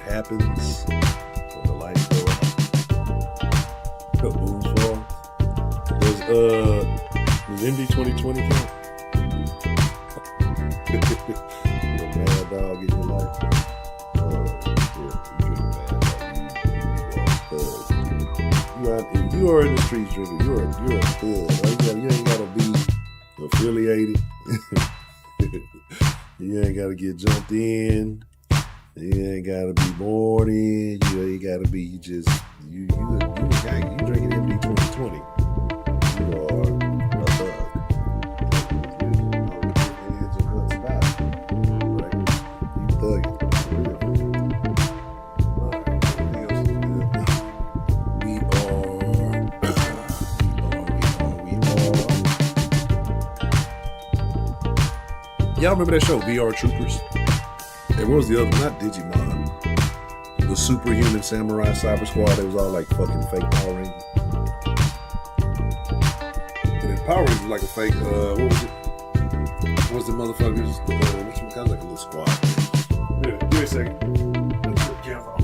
Happens when the lights go out. Moves fall. Does MD 2020 count? You're a mad dog in your life. If you are in the streets drinking, you're a thug. You ain't gotta be affiliated. You ain't gotta get jumped in. You ain't gotta be born in. You ain't gotta be. You drinking MD 2020. You are a thug. You thugging. Y'all remember that show, VR Troopers? And what was the other? Not Digimon. The Superhuman Samurai Cyber Squad. They was all like fucking fake Power Rangers. And then Power Rangers was like a fake. What was it? What was the motherfuckers? Which one? Kind of like a little squad. Yeah, give me a second. Let's put the camera on.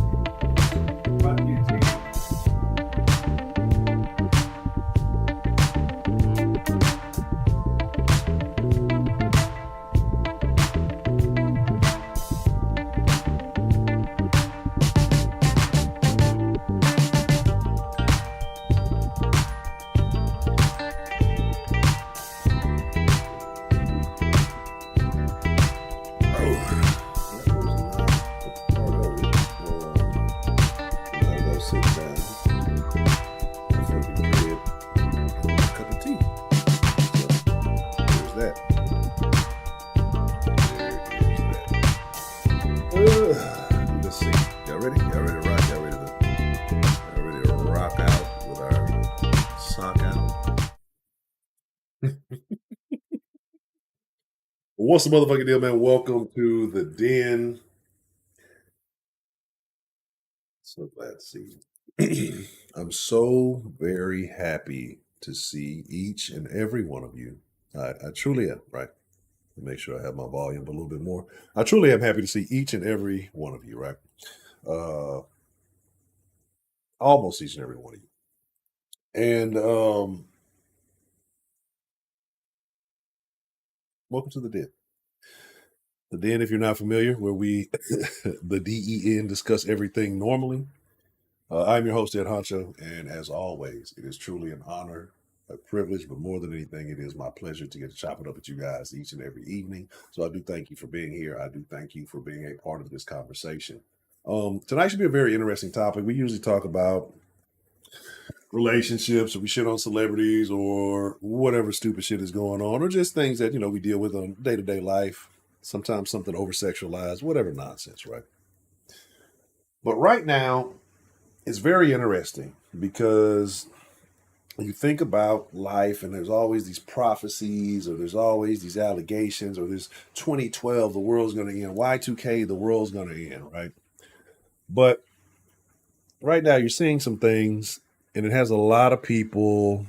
Let's see. Y'all ready? Y'all ready to rock? Y'all ready to rock out with our sock out? What's the motherfucking deal, man? Welcome to the Den. So glad to see you. I'm so very happy to see each and every one of you. I truly am, right? Make sure I have my volume a little bit more. I truly am happy to see each and every one of you, right? Almost each and every one of you. And welcome to the Den. The Den, if you're not familiar, where we, the DEN, discuss everything normally. I'm your host, Ed Honcho, and as always, it is truly an honor, a privilege, but more than anything, it is my pleasure to get to chop it up with you guys each and every evening. So I do thank you for being here. I do thank you for being a part of this conversation. Tonight should be a very interesting topic. We usually talk about relationships, or we shit on celebrities, or whatever stupid shit is going on, or just things that, we deal with on day-to-day life. Sometimes something over-sexualized, whatever nonsense, right? But right now, it's very interesting because you think about life and there's always these prophecies, or there's always these allegations, or there's 2012, the world's going to end, Y2K, the world's going to end, right? But right now you're seeing some things, and it has a lot of people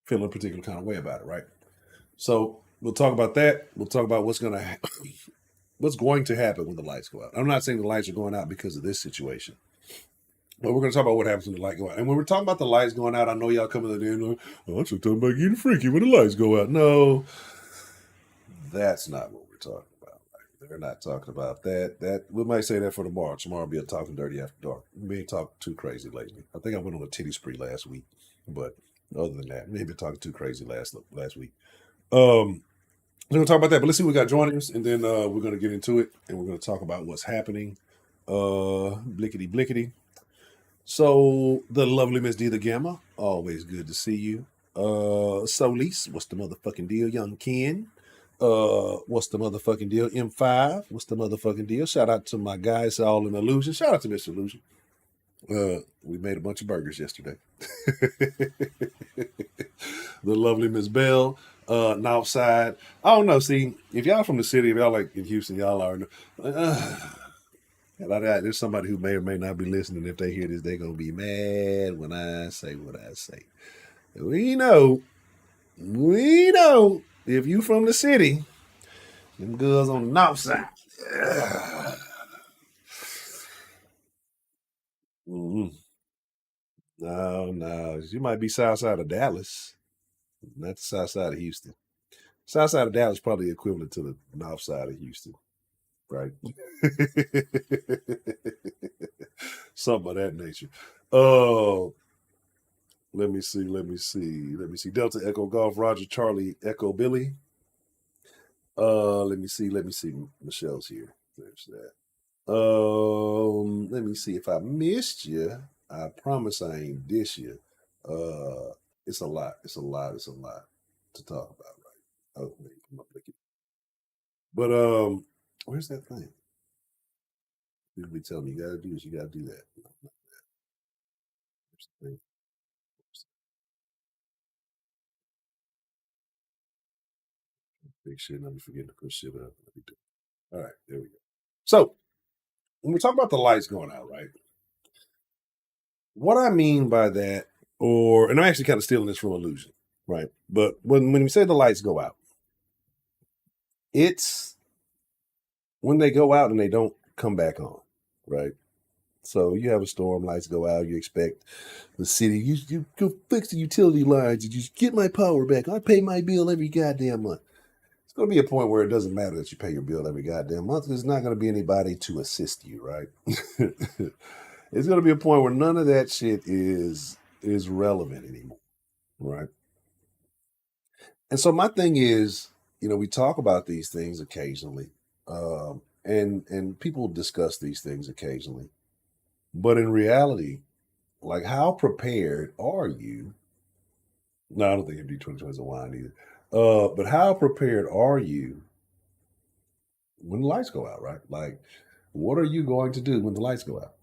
feeling a particular kind of way about it, right? So we'll talk about that. We'll talk about what's going to happen when the lights go out. I'm not saying the lights are going out because of this situation, but we're going to talk about what happens when the light go out. And when we're talking about the lights going out, I know y'all coming to the end like, oh, I'm just talking about getting freaky when the lights go out. No, that's not what we're talking about. They're not talking about that. That we might say that for tomorrow. Tomorrow will be a Talking Dirty After Dark. We ain't talking too crazy lately. I think I went on a titty spree last week, but Other than that, maybe talking too crazy last week. We're gonna talk about that, but let's see what we got joining us, and then we're gonna get into it, and we're gonna talk about what's happening. Blickety blickety. So the lovely Miss D the Gamma, always good to see you. Solis, what's the motherfucking deal, young Ken? What's the motherfucking deal? M5, what's the motherfucking deal? Shout out to my guys, all in Illusion. Shout out to Mr. Illusion. We made a bunch of burgers yesterday. The lovely Miss Bell, Northside. I don't know. See, if y'all from the city, if y'all like in Houston, y'all are. There's somebody who may or may not be listening. If they hear this, they're gonna be mad when I say what I say. We know. If you from the city, them girls on the north side. Mm-hmm. No. You might be south side of Dallas, not the south side of Houston. South side of Dallas is probably equivalent to the north side of Houston, right? Something of that nature. Oh, let me see. Delta Echo Golf Roger Charlie Echo Billy. Let me see. Michelle's here. There's that. Let me see. If I missed you, I promise I ain't dish you. It's a lot to talk about, right? Oh, maybe come up with it. But where's that thing? People be telling me you gotta do this, you gotta do that. Where's the thing? Big shit, and I'm forgetting to put shit up. All right, there we go. So when we talk about the lights going out, right? What I mean by that, and I'm actually kind of stealing this from Illusion, right? But when we say the lights go out, it's when they go out and they don't come back on, right? So you have a storm, lights go out, you expect the city, you go fix the utility lines, you just get my power back. I pay my bill every goddamn month. It's going to be a point where it doesn't matter that you pay your bill every goddamn month. There's not going to be anybody to assist you, right? It's going to be a point where none of that shit is relevant anymore, right? And so my thing is, we talk about these things occasionally, and people discuss these things occasionally, but in reality, like, how prepared are you? No, I don't think MD 2020 is a wine either. But how prepared are you when the lights go out, right? Like, what are you going to do when the lights go out?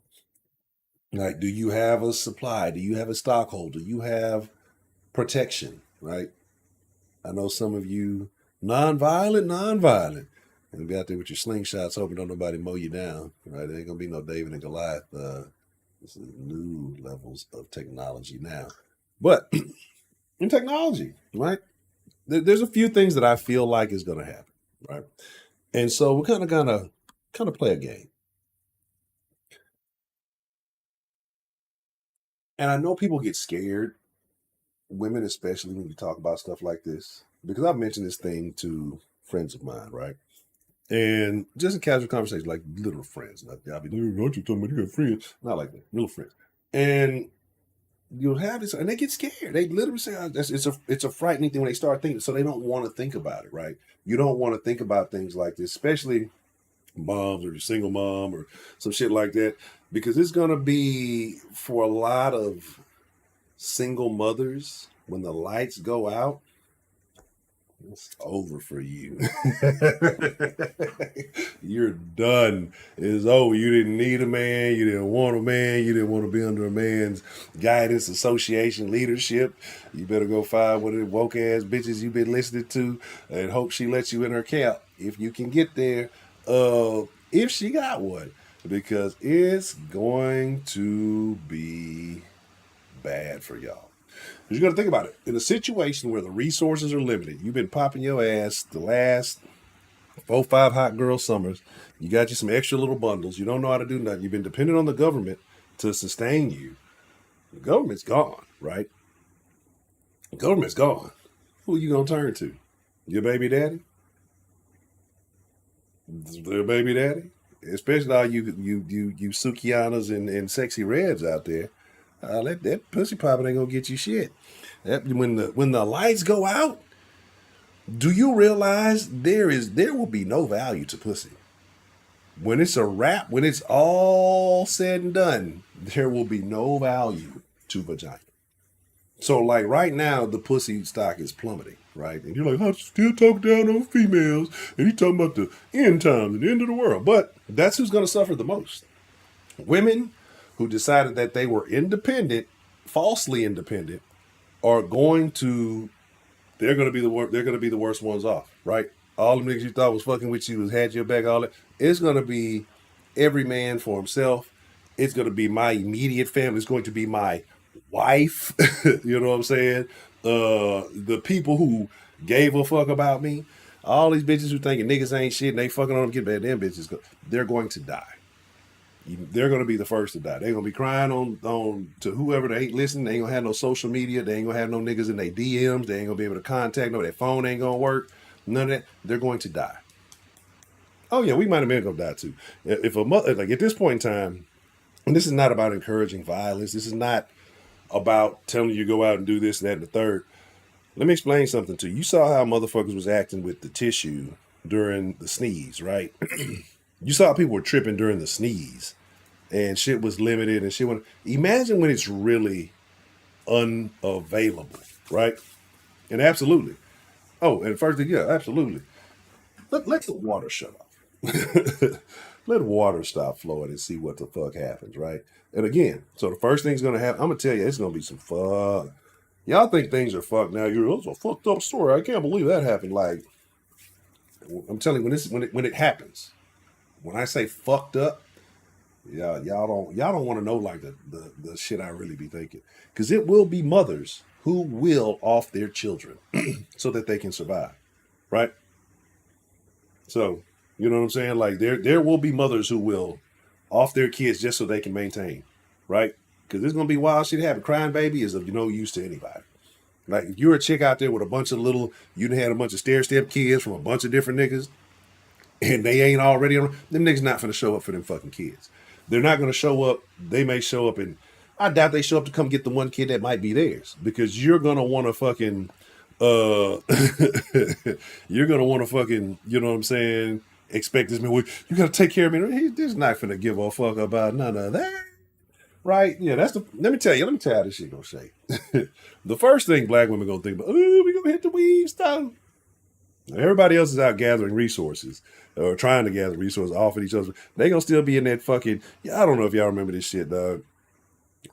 Like, do you have a supply? Do you have a stockholder? Do you have protection, right? I know some of you non-violent, and be out there with your slingshots, hoping don't nobody mow you down, right? There ain't gonna be no David and Goliath. This is new levels of technology now, but in technology, right? There's a few things that I feel like is going to happen, right? And so we're kind of play a game. And I know people get scared, women especially, when you talk about stuff like this, because I've mentioned this thing to friends of mine, right? And just a casual conversation, like little friends. I'll be, don't you talking about your friends? Not like that, little friends. And you'll have this, and they get scared. They literally say, it's a frightening thing when they start thinking, so they don't want to think about it, right? You don't want to think about things like this, especially moms or a single mom or some shit like that, because it's going to be, for a lot of single mothers, when the lights go out, it's over for you. You're done. It's over. You didn't need a man. You didn't want a man. You didn't want to be under a man's guidance, association, leadership. You better go find one of the woke ass bitches you've been listening to and hope she lets you in her camp if you can get there. If she got one, because it's going to be bad for y'all. You got to think about it. In a situation where the resources are limited, you've been popping your ass the last 4, 5 hot girl summers. You got you some extra little bundles. You don't know how to do nothing. You've been dependent on the government to sustain you. The government's gone, right? The government's gone. Who are you gonna turn to? Your baby daddy? Their baby daddy? Especially all you Sukianas and sexy reds out there. That pussy popping ain't gonna get you shit. When the lights go out, do you realize there will be no value to pussy? When it's a wrap, when it's all said and done, there will be no value to vagina. So like right now, the pussy stock is plummeting, right? And you're like, I still talk down on females, and you talking about the end times and the end of the world. But that's who's gonna suffer the most. Women who decided that they were independent, falsely independent, are going to they're going to be they're going to be the worst ones off, right? All the niggas you thought was fucking with you, was had your back, all that. It's going to be every man for himself. It's going to be my immediate family. It's going to be my wife. You know what I'm saying? The people who gave a fuck about me. All these bitches who thinking niggas ain't shit and they fucking on them, get bad. Them bitches, they're going to die. They're going to be the first to die. They're going to be crying on to whoever they ain't listening. They ain't going to have no social media. They ain't going to have no niggas in their DMs. They ain't going to be able to contact them. Their phone ain't going to work. None of that. They're going to die. Oh, yeah, we might have been going to die too. If a mother, like at this point in time, and this is not about encouraging violence. This is not about telling you to go out and do this, that, and the third. Let me explain something to you. You saw how motherfuckers was acting with the tissue during the sneeze, right? You saw people were tripping during the sneeze. And shit was limited and shit went. Imagine when it's really unavailable, right? And absolutely. Oh, and first thing, yeah, absolutely. Let the water shut off. Let water stop flowing and see what the fuck happens, right? And again, so the first thing's gonna happen, I'm gonna tell you, it's gonna be some fuck. Y'all think things are fucked now. It's a fucked up story. I can't believe that happened. Like, I'm telling you, when it happens, when I say fucked up, yeah, y'all don't want to know like the shit I really be thinking, because it will be mothers who will off their children so that they can survive, right? So you know what I'm saying? Like there will be mothers who will off their kids just so they can maintain, right? Because there's gonna be wild shit happen. Crying baby is of no use to anybody. Like if you're a chick out there with a bunch of you done had a bunch of stair step kids from a bunch of different niggas, and they ain't already on them niggas not finna show up for them fucking kids. They're not gonna show up. They may show up and I doubt they show up to come get the one kid that might be theirs because you're gonna want to fucking uh you're gonna want to fucking, you know what I'm saying, expect this man, well, you gotta take care of me. He's not finna give a fuck about none of that. Right? Yeah, that's the let me tell you how this shit gonna shake. The first thing black women gonna think about, oh, we gonna hit the weave stuff. Everybody else is out gathering resources or trying to gather resources off of each other. They gonna still be in that fucking. Yeah, I don't know if y'all remember this shit, dog.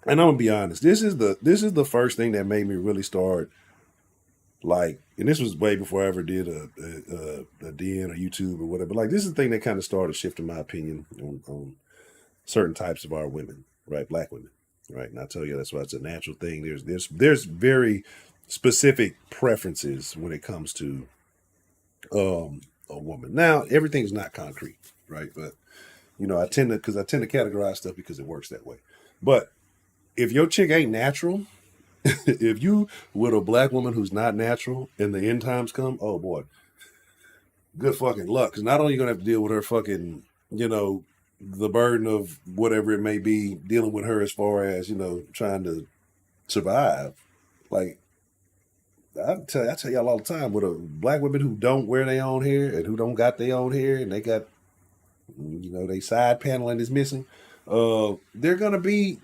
And I'm gonna be honest. This is the first thing that made me really start like. And this was way before I ever did a DN or YouTube or whatever. But like this is the thing that kind of started shifting my opinion on certain types of our women, right? Black women, right? And I tell you that's why it's a natural thing. There's very specific preferences when it comes to a woman. Now, everything is not concrete, right? But I tend to categorize stuff because it works that way. But if your chick ain't natural, if you with a black woman who's not natural and the end times come, oh boy, good fucking luck. Because not only you gonna have to deal with her fucking, the burden of whatever it may be, dealing with her as far as trying to survive. Like I tell y'all all the time, with a black women who don't wear their own hair and who don't got their own hair and they got, they side paneling is missing. They're gonna be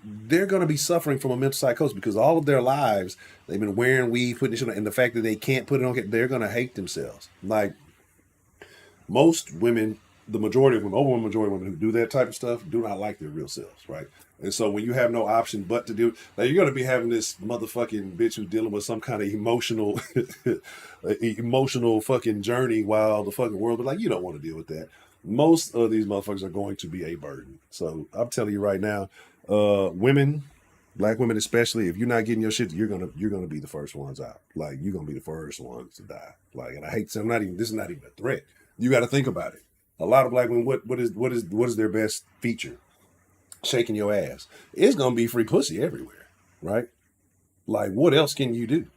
suffering from a mental psychosis because all of their lives they've been wearing weave, putting this on, and the fact that they can't put it on, they're gonna hate themselves. Like most women, the majority of women, overwhelming majority of women who do that type of stuff do not like their real selves, right? And so when you have no option but to do, like you're gonna be having this motherfucking bitch who's dealing with some kind of emotional fucking journey while the fucking world, but like you don't want to deal with that. Most of these motherfuckers are going to be a burden. So I'm telling you right now, women, black women especially, if you're not getting your shit, you're gonna be the first ones out. Like you're gonna be the first ones to die. Like, and I hate to say, this is not even a threat. You got to think about it. A lot of black women, what is their best feature? Shaking your ass. It's gonna be free pussy everywhere, right? Like, what else can you do?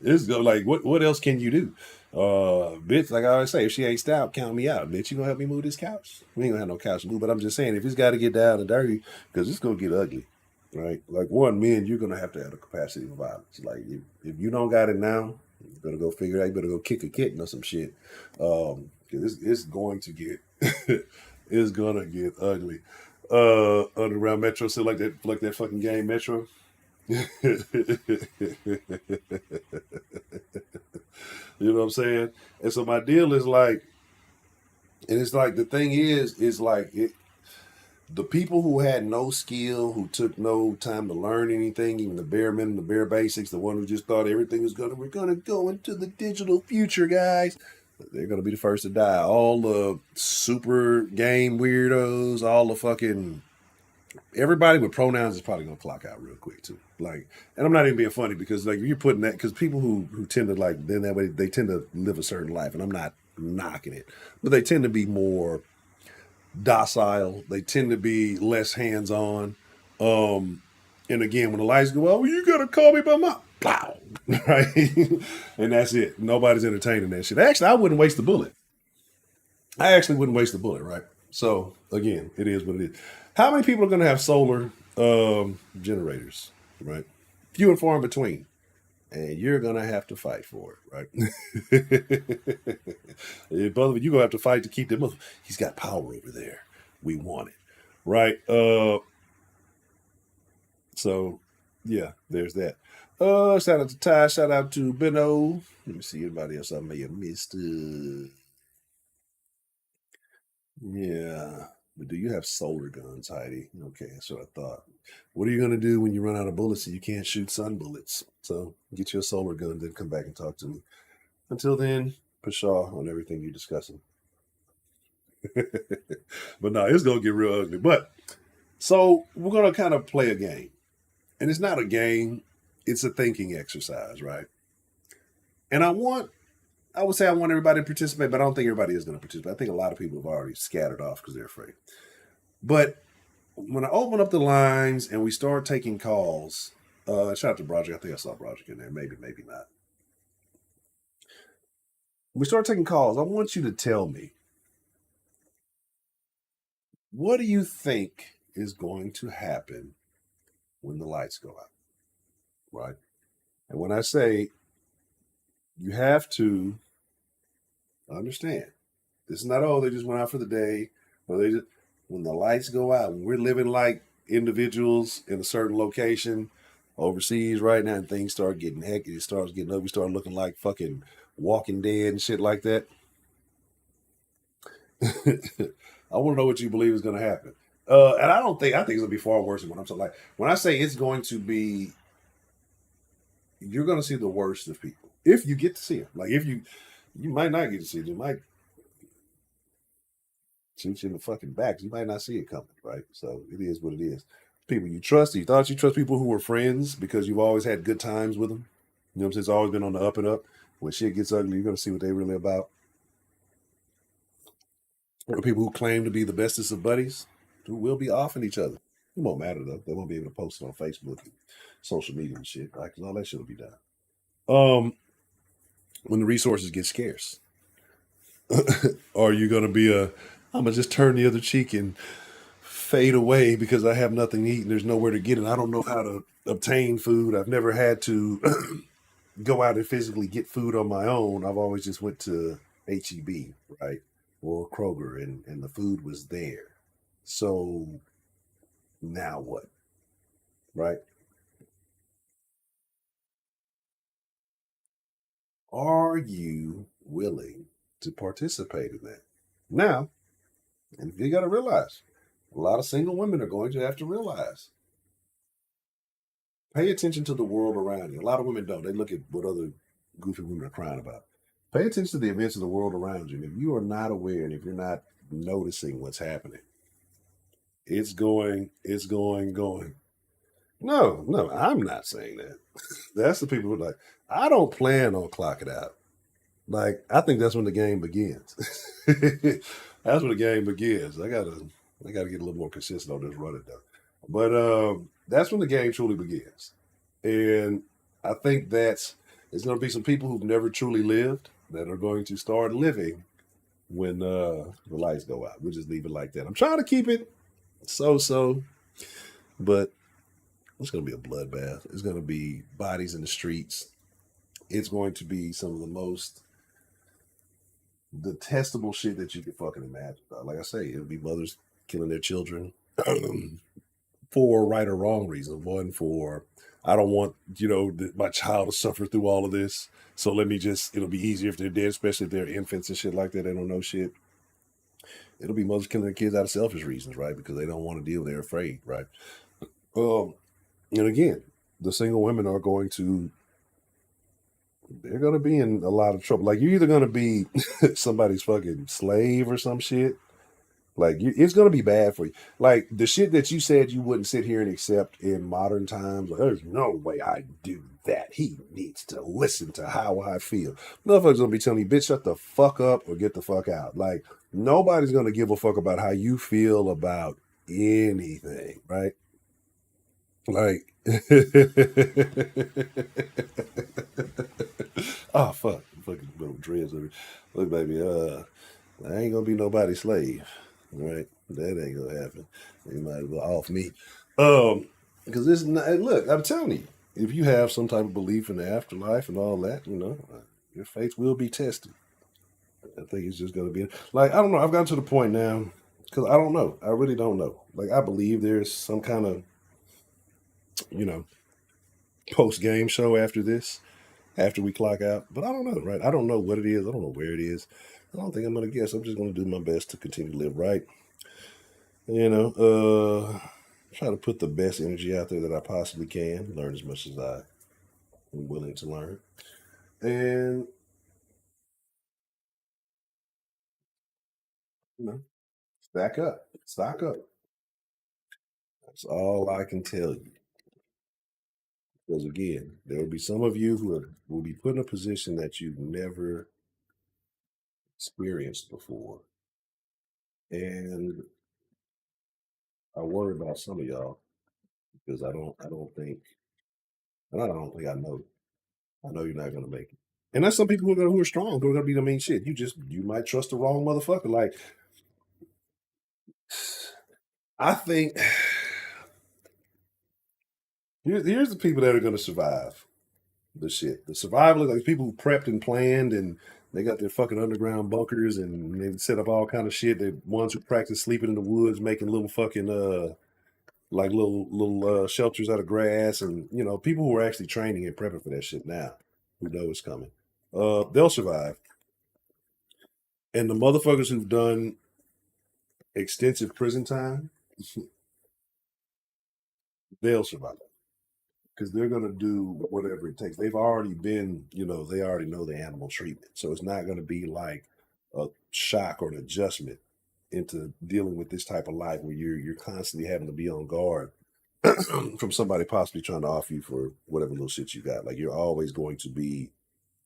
It's go like, what else can you do? Bitch, like I always say, if she ain't stout, count me out. Bitch, you gonna help me move this couch? We ain't gonna have no couch to move, but I'm just saying, if it's got to get down and dirty, because it's gonna get ugly. right? Like one, men, you're gonna have to have the capacity for violence. Like if you don't got it now, you better go figure it out. You better go kick a kitten or some shit. 'Cause it's going to get it's gonna get ugly. Underground Metro, so like that fucking game Metro. You know what I'm saying? And so my deal is like, and it's like the thing is like the people who had no skill, who took no time to learn anything, even the bare minimum, the bare basics, the one who just thought everything was we're gonna go into the digital future, guys. They're gonna be the first to die. All the super game weirdos, all the fucking everybody with pronouns is probably gonna clock out real quick too. Like, and I'm not even being funny because like you're putting that because people who tend to like then that way they tend to live a certain life, and I'm not knocking it, but they tend to be more docile. They tend to be less hands on. Um, and again, when the lights go out, well, you gotta call me by my pow, right? And that's it. Nobody's entertaining that shit. Actually, I wouldn't waste the bullet. I actually wouldn't waste the bullet, right? So again, it is what it is. How many people are going to have solar generators, right? Few and far in between, and you're going to have to fight for it, right? Brother, you're going to have to fight to keep them. He's got power over there. We want it, right? So yeah, there's that. Shout out to Ty. Shout out to Benno. Let me see anybody else I may have missed. Yeah. But do you have solar guns, Heidi? Okay, that's what I thought. What are you going to do when you run out of bullets and you can't shoot sun bullets? So get you a solar gun, then come back and talk to me. Until then, pshaw on everything you're discussing. But no, it's going to get real ugly. But so we're going to kind of play a game. And it's not a game, it's a thinking exercise, right? And I would say I want everybody to participate, but I don't think everybody is going to participate. I think a lot of people have already scattered off because they're afraid. But when I open up the lines and we start taking calls, shout out to Broderick. I think I saw Broderick in there. Maybe, maybe not. When we start taking calls, I want you to tell me, what do you think is going to happen when the lights go out? Right? And when I say you have to understand, this is not, oh, they just went out for the day, or they just, when the lights go out, when we're living like individuals in a certain location overseas right now, and things start getting hectic, it starts getting up, we start looking like fucking Walking Dead and shit like that. I want to know what you believe is going to happen. And I think it's going to be far worse than what I'm saying. Like, when I say it's going to be, you're going to see the worst of people. If you get to see them. Like, if you might not get to see them. You might shoot you in the fucking back. You might not see it coming, right? So it is what it is. People you trust, you thought you trust people who were friends because you've always had good times with them. You know what I'm saying? It's always been on the up and up. When shit gets ugly, you're going to see what they really about. Or people who claim to be the bestest of buddies who will be offing each other. It won't matter though. They won't be able to post it on Facebook and social media and shit, right? Because all that shit will be done. When the resources get scarce, are you going to be I'm going to just turn the other cheek and fade away because I have nothing to eat and there's nowhere to get it. I don't know how to obtain food. I've never had to go out and physically get food on my own. I've always just went to HEB, right? Or Kroger and the food was there. So now what? Right? Are you willing to participate in that? Now, and you got to realize, a lot of single women are going to have to realize, pay attention to the world around you. A lot of women don't. They look at what other goofy women are crying about. Pay attention to the events of the world around you. And if you are not aware and if you're not noticing what's happening, going. No, I'm not saying that. That's the people who are like, I don't plan on clocking out. Like, I think that's when the game begins. That's when the game begins. I gotta get a little more consistent on this running though. But that's when the game truly begins. And I think it's gonna be some people who've never truly lived that are going to start living when the lights go out. We'll just leave it like that. I'm trying to keep it so, but It's going to be a bloodbath. It's going to be bodies in the streets. It's going to be some of the most detestable shit that you could fucking imagine. Like I say, it'll be mothers killing their children for right or wrong reason. One for I don't want my child to suffer through all of this, so let me just. It'll be easier if they're dead, especially if they're infants and shit like that. They don't know shit. It'll be mothers killing their kids out of selfish reasons, right? Because they don't want to deal. They're afraid, right? Um, and again, the single women are going to. They're going to be in a lot of trouble. Like you're either going to be somebody's fucking slave or some shit. Like it's gonna be bad for you. Like the shit that you said you wouldn't sit here and accept in modern times. Like, there's no way I do that. He needs to listen to how I feel. Motherfuckers gonna be telling you, bitch, shut the fuck up or get the fuck out. Like nobody's gonna give a fuck about how you feel about anything, right? Like, oh fuck, fucking little dreads. Look, baby, I ain't gonna be nobody's slave. Right? That ain't gonna happen. You might as well off me. Because this not, look, I'm telling you, if you have some type of belief in the afterlife and all that, your faith will be tested. I think it's just gonna be like I don't know. I've gotten to the point now because I don't know. I really don't know. Like I believe there's some kind of you know post game show after this, after we clock out. But I don't know, right? I don't know what it is. I don't know where it is. I don't think I'm gonna guess. I'm just gonna do my best to continue to live right. You know, try to put the best energy out there that I possibly can, learn as much as I am willing to learn, and you know, stack up, stock up. That's all I can tell you. Because again, there will be some of you who will be put in a position that you've never experienced before, and I worry about some of y'all because I don't think I know. I know you're not gonna make it. And that's some people who are strong, who are gonna be the main shit. You might trust the wrong motherfucker. Like I think here's the people that are going to survive the shit. The survivalists, like people who prepped and planned, and they got their fucking underground bunkers, and they set up all kind of shit. The ones who practice sleeping in the woods, making little fucking like little shelters out of grass, and people who are actually training and prepping for that shit now, who know it's coming. They'll survive, and the motherfuckers who've done extensive prison time, they'll survive. Because they're going to do whatever it takes. They've already been, they already know the animal treatment. So it's not going to be like a shock or an adjustment into dealing with this type of life where you're constantly having to be on guard from somebody possibly trying to offer you for whatever little shit you got. Like you're always going to be,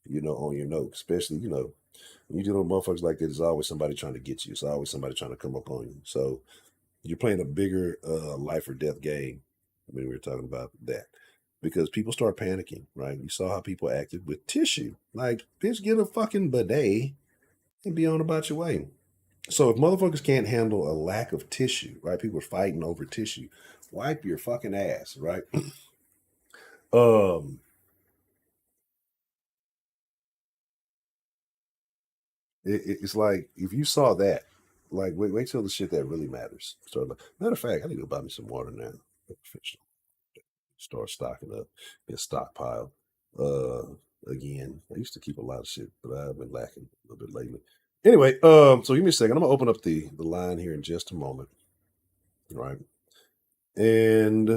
on your note, especially, when you deal with motherfuckers like this, there's always somebody trying to get you. It's always somebody trying to come up on you. So you're playing a bigger life or death game. I mean, we were talking about that because people start panicking, right? You saw how people acted with tissue. Like, bitch, get a fucking bidet and be on about your way. So if motherfuckers can't handle a lack of tissue, right? People are fighting over tissue. Wipe your fucking ass, right? um, it's like if you saw that, like wait till the shit that really matters. Matter of fact, I need to go buy me some water now. Start stocking up, get stockpile. Uh, again, I used to keep a lot of shit, but I've been lacking a little bit lately. Anyway, so give me a second. I'm gonna open up the line here in just a moment, right? And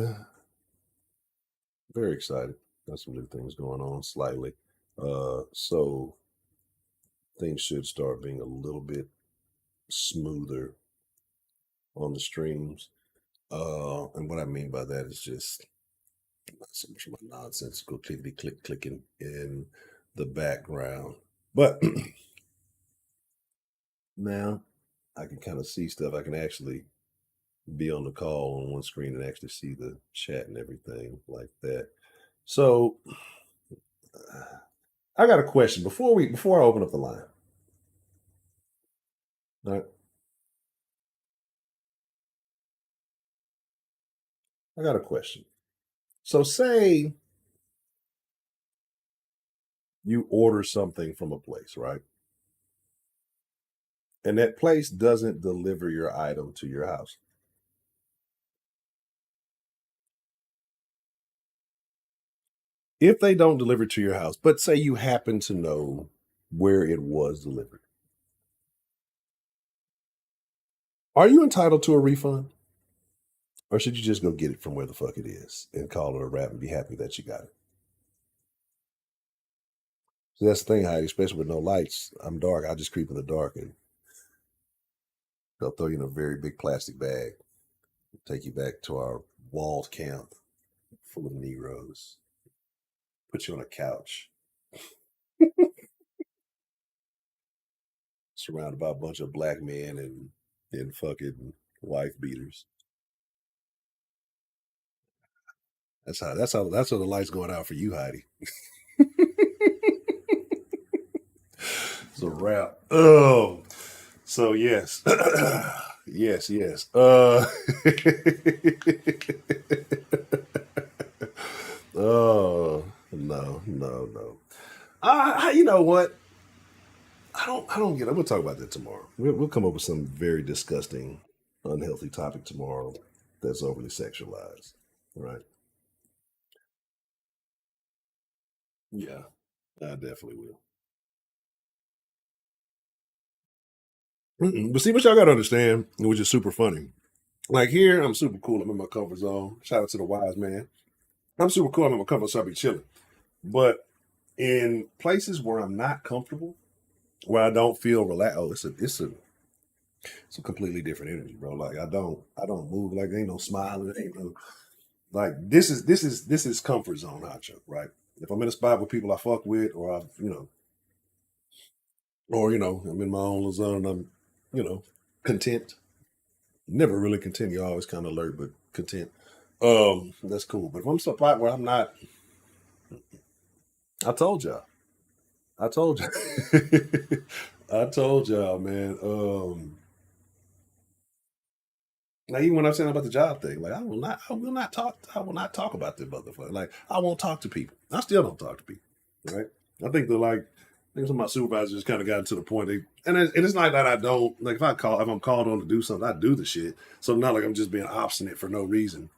very excited. Got some new things going on slightly. So things should start being a little bit smoother on the streams. And what I mean by that is just not so much of my nonsensical clickety click clicking in the background. But now I can kind of see stuff. I can actually be on the call on one screen and actually see the chat and everything like that. So I got a question before I open up the line. All right, I got a question. So say you order something from a place, right? And that place doesn't deliver your item to your house. If they don't deliver to your house, but say you happen to know where it was delivered, are you entitled to a refund? Or should you just go get it from where the fuck it is and call it a wrap and be happy that you got it? So that's the thing, Heidi, especially with no lights. I'm dark. I just creep in the dark and they'll throw you in a very big plastic bag, take you back to our walled camp full of Negroes, put you on a couch, surrounded by a bunch of black men and fucking wife beaters. That's how the lights going out for you, Heidi. It's a wrap. Oh, so yes. Yes, yes. Oh, no, no, no. You know what? I don't get it. We'll talk about that tomorrow. We'll come up with some very disgusting, unhealthy topic tomorrow that's overly sexualized. Right? Yeah, I definitely will. But see, what y'all got to understand, which is super funny. Like here, I'm super cool. I'm in my comfort zone. Shout out to the wise man. I'm super cool. I'm in my comfort zone. I be chilling. But in places where I'm not comfortable, where I don't feel relaxed, oh, it's a completely different energy, bro. Like I don't move like there ain't no smiling, ain't no like this is comfort zone hot choke, right? If I'm in a spot with people I fuck with, or I'm in my own little zone, I'm content. Never really content. You're always kind of alert, but content. That's cool. But if I'm in a spot where I'm not, I told y'all. I told you. I told y'all, man. Now even when I'm saying about the job thing, like I will not talk about this motherfucker. Like I won't talk to people. I still don't talk to people. Right? I think I think some of my supervisors kind of gotten to the point and it's not that I don't like if I'm called on to do something, I do the shit. So not like I'm just being obstinate for no reason.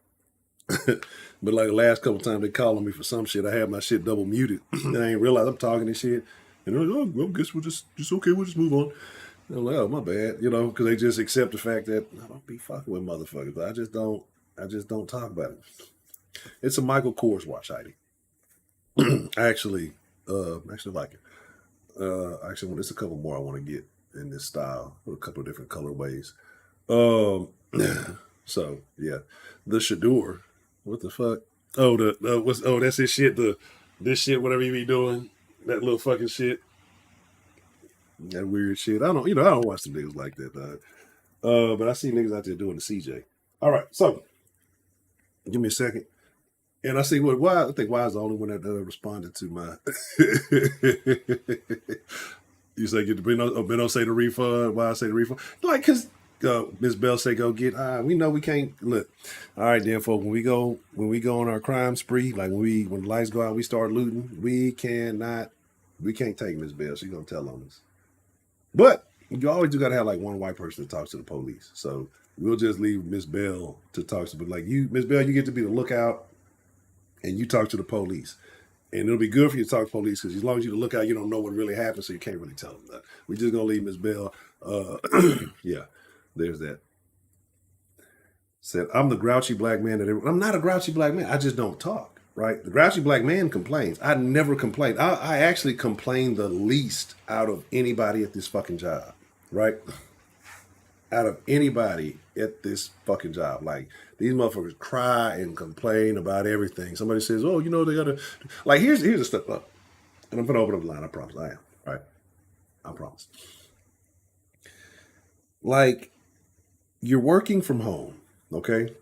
But like the last couple times they calling me for some shit, I have my shit double muted and I ain't realize I'm talking this shit. And they're like, oh, well, guess we'll just okay, we'll just move on. And I'm like, oh my bad, because they just accept the fact that I don't be fucking with motherfuckers. But I just don't talk about it. It's a Michael Kors watch, Heidi. I actually like it. Actually, there's a couple more I want to get in this style, with a couple of different colorways. Um, so yeah, the Shador. What the fuck? Oh, that's his shit. This shit, whatever you be doing, that little fucking shit, that weird shit. I don't watch the niggas like that. But I see niggas out there doing the CJ. All right, so give me a second. And I see why I think why is the only one that responded to my. You say get the Beno say the refund. Why I say the refund? Like because Miss Bell say go get. We know we can't look. All right, then, folks. When we go on our crime spree, like when the lights go out, we start looting. We can't take Miss Bell. She's gonna tell on us. But you always do gotta have like one white person to talk to the police. So we'll just leave Miss Bell to talk to. But like you, Miss Bell, you get to be the lookout, and you talk to the police. And it'll be good for you to talk to police because as long as you look out, you don't know what really happened, so you can't really tell them that. We're just gonna leave Miss Bell. Yeah, there's that. Said I'm the grouchy black man I'm not a grouchy black man. I just don't talk. Right? The grouchy black man complains. I never complain. I actually complain the least out of anybody at this fucking job. Right? Out of anybody at this fucking job. Like these motherfuckers cry and complain about everything. Somebody says, "Oh, they gotta." Like here's the step up, and I'm gonna open up the line. I promise. I am. Right? I promise. Like you're working from home, okay?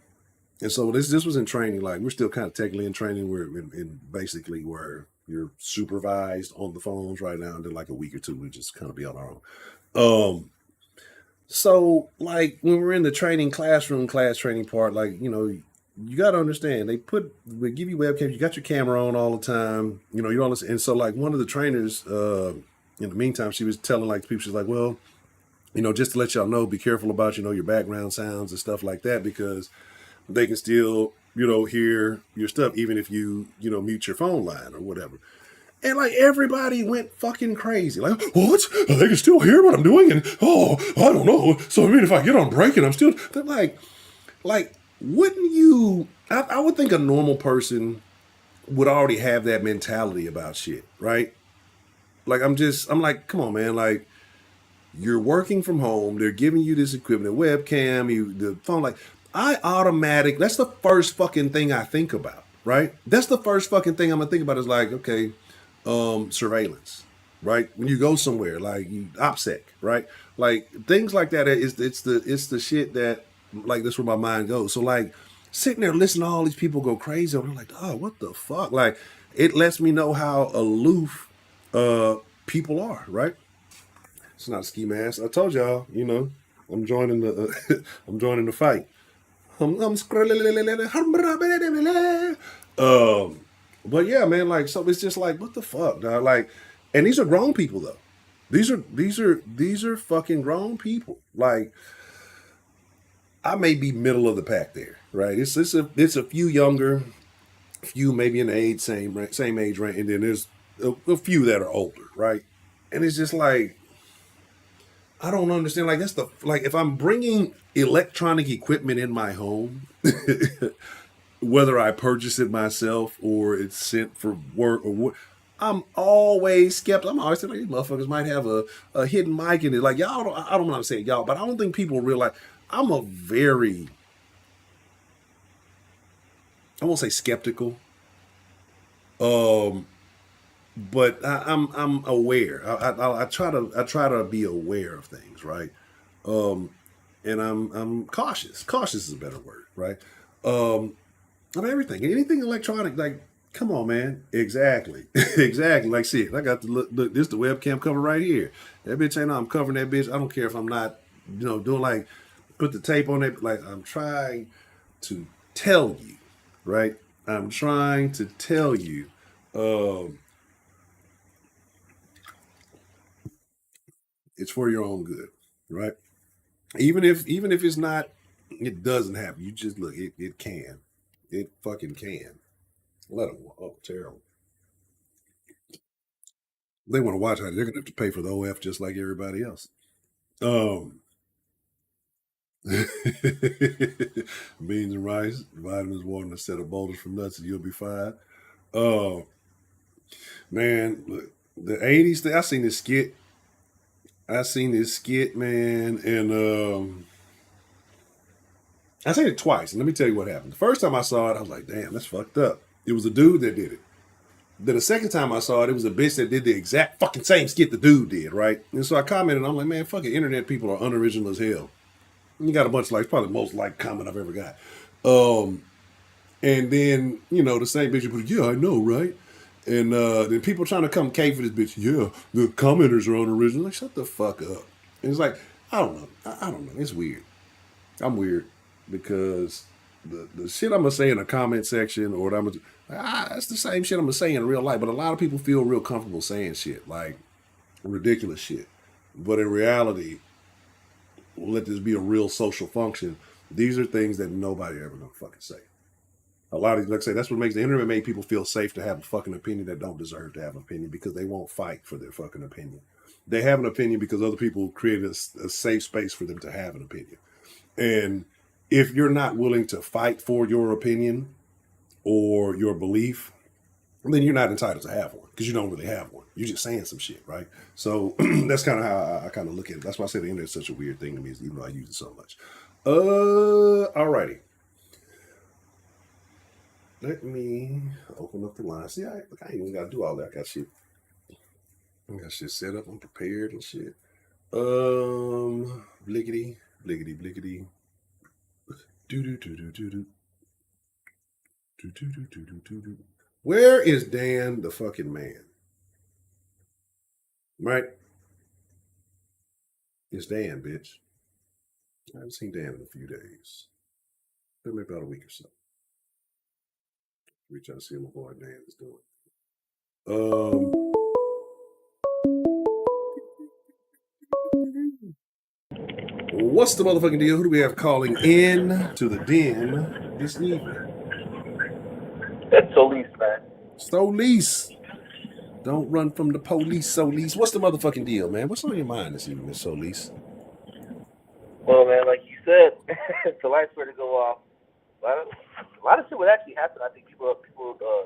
And so this was in training. Like we're still kind of technically in training. We're in basically where you're supervised on the phones right now, and then like a week or two, we just kind of be on our own. So like when we're in the training class training part, like you got to understand we give you webcams. You got your camera on all the time. You know, you all listen. And so like one of the trainers, in the meantime, she was telling like people, she's like, well, you know, just to let y'all know, be careful about, you know, your background sounds and stuff like that, because they can still, you know, hear your stuff even if you know, mute your phone line or whatever. And like everybody went fucking crazy. Like, what? They can still hear what I'm doing, and oh, I don't know. So I mean, if I get on break and I'm still, they're like, wouldn't you? I would think a normal person would already have that mentality about shit, right? Like, I'm like, come on, man. Like, you're working from home. They're giving you this equipment, webcam, the phone. Like, that's the first fucking thing I think about, right? That's the first fucking thing I'm gonna think about is like, okay, surveillance, right? When you go somewhere, like you OPSEC, right? Like things like that. It's the shit that like that's where my mind goes. So like sitting there listening to all these people go crazy, I'm like, oh, what the fuck? Like it lets me know how aloof people are, right? It's not a ski mask. I told y'all, you know, I'm joining the I'm joining the fight. Um, but yeah, man, like so it's just like what the fuck, dog? Like, and these are grown people though. These are fucking grown people. Like I may be middle of the pack there, right? It's a few younger, few maybe in the age same age range, and then there's a few that are older, right? And it's just like I don't understand. Like that's the like if I'm bringing electronic equipment in my home, whether I purchase it myself or it's sent for work or what, I'm always skeptical. I'm always saying like, these motherfuckers might have a hidden mic in it. Like y'all, I don't want to say y'all, but I don't think people realize I'm a very, I won't say skeptical, um, but I'm aware. I try to be aware of things, right? Um, and I'm cautious. Cautious is a better word, right? Um, of everything, anything electronic. Like, come on, man. Exactly, exactly. Like, shit. I got the look. This the webcam cover right here. That bitch ain't. I'm covering that bitch. I don't care if I'm not, you know, doing like put the tape on it. Like, I'm trying to tell you, right? I'm trying to tell you. Um, it's for your own good, right? Even if it's not, it doesn't happen. You just look. It can. It fucking can. Let them. Oh, terrible. They want to watch it, they're gonna have to pay for the OF just like everybody else. Um, beans and rice, vitamins, water, and a set of boulders from nuts, and you'll be fine. Uh, man, look, the '80s thing. I seen this skit, man, and I seen it twice. And let me tell you what happened. The first time I saw it, I was like, "Damn, that's fucked up." It was a dude that did it. Then the second time I saw it, it was a bitch that did the exact fucking same skit the dude did, right? And so I commented, I'm like, man, fucking internet people are unoriginal as hell. You got a bunch of likes, probably the most liked comment I've ever got. Um, and then, you know, the same bitch, but yeah, I know, right? And then people trying to come cave for this bitch. Yeah, the commenters are unoriginal. Like, shut the fuck up. And it's like, I don't know. I don't know. It's weird. I'm weird because the shit I'm gonna say in the comment section or what I'm gonna that's the same shit I'm gonna say in real life. But a lot of people feel real comfortable saying shit like ridiculous shit. But in reality, let this be a real social function. These are things that nobody ever gonna fucking say. A lot of, like I say, that's what makes the internet make people feel safe to have a fucking opinion that don't deserve to have an opinion because they won't fight for their fucking opinion. They have an opinion because other people created a safe space for them to have an opinion. And if you're not willing to fight for your opinion or your belief, then you're not entitled to have one because you don't really have one. You're just saying some shit, right? So that's kind of how I kind of look at it. That's why I say the internet is such a weird thing to me, even though I use it so much. Alrighty. Let me open up the line. See, I ain't even got to do all that. I got shit set up. I'm prepared and shit. Blickety, blickety, blickety. Do do do do do do do do do do do do do. Where is Dan, the fucking man? Right? It's Dan, bitch. I haven't seen Dan in a few days. Maybe about a week or so. We try to see what my boy Dan is doing. Um, what's the motherfucking deal? Who do we have calling in to the den this evening? That's Solis, man. Solis. Don't run from the police, Solis. What's the motherfucking deal, man? What's on your mind this evening, Miss Solis? Well, man, like you said, the lights were to go off. A lot of shit would actually happen. I think people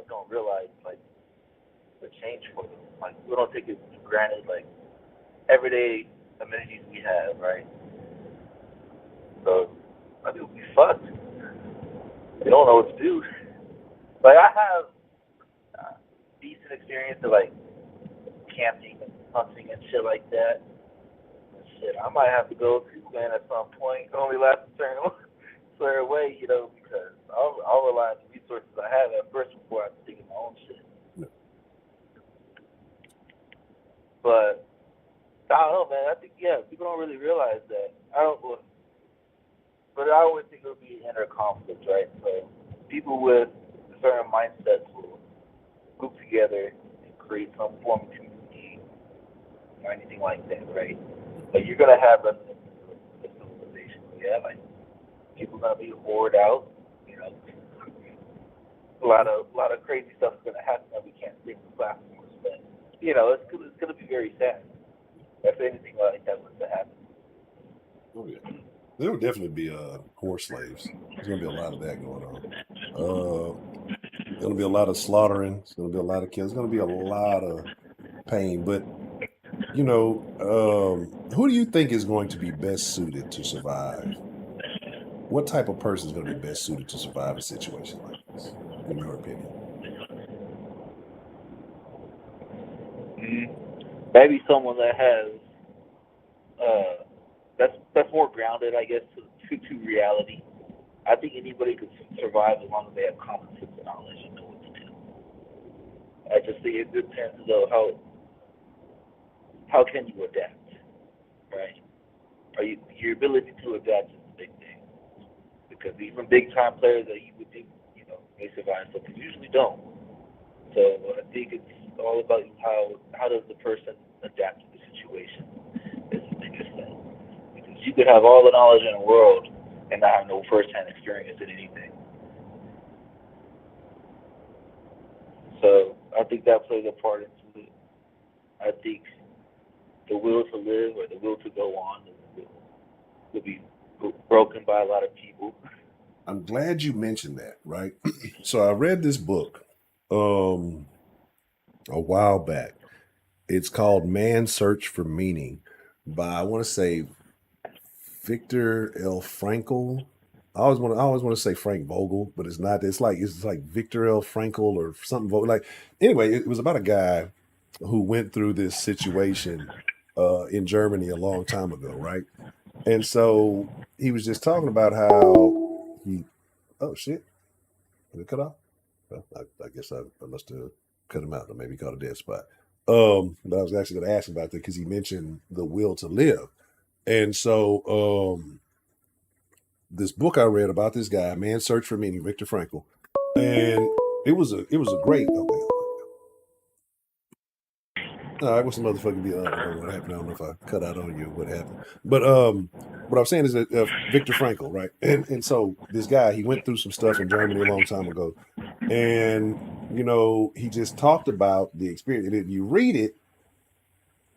don't realize like the change for them. Like we don't take it for granted. Like everyday amenities we have, right? So I mean, we fucked. We don't know what to do. Like I have decent experience of like camping and hunting and shit like that. Shit, I might have to go too, man, at some point. It only lasts a certain way, because I'll rely on the resources I have at first before I think of my own shit. But I don't know, man. I think people don't really realize that. But I always think it'll be inner conflict, right? So people with certain mindsets will group together and create some form of community or anything like that, right? But you're gonna have a civilization, yeah, like people gonna be whored out, you know. A lot of crazy stuff is gonna happen that we can't see in the platforms, but it's gonna be very sad if anything like that was to happen. Oh yeah, there will definitely be horse slaves. There's gonna be a lot of that going on. There's gonna be a lot of slaughtering. There's gonna be a lot of kills. There's gonna be a lot of pain. But who do you think is going to be best suited to survive? What type of person is going to be best suited to survive a situation like this, in your opinion? Maybe someone that has that's more grounded, I guess, to reality. I think anybody could survive as long as they have common sense and knowledge and know what to do. I just think it depends though how can you adapt, right? Your ability to adapt is a big thing because even big time players that you would think may survive something usually don't. So I think it's all about how does the person adapt to the situation is the biggest thing. Because you could have all the knowledge in the world and not have no first-hand experience in anything. So I think that plays a part into it. I think the will to live or the will to go on will be broken by a lot of people. I'm glad you mentioned that, right? So I read this book a while back. It's called Man's Search for Meaning by, I want to say, Viktor L. Frankl. I always want to say Frank Vogel, but it's not. It's like Viktor L. Frankl or something. Like anyway, it was about a guy who went through this situation in Germany a long time ago, right? And so he was just talking about how he. Oh shit! Did it cut off? Well, I guess I must have cut him out, or maybe caught a dead spot. But I was actually going to ask about that because he mentioned the will to live, and so this book I read about this guy, Man's Search for Meaning, Viktor Frankl, and it was a great. Okay. All right, what's the motherfucking deal? I don't know what happened. I don't know if I cut out on you or what happened. But what I'm saying is that Viktor Frankl, right? And so this guy, he went through some stuff in Germany a long time ago, and he just talked about the experience. And if you read it,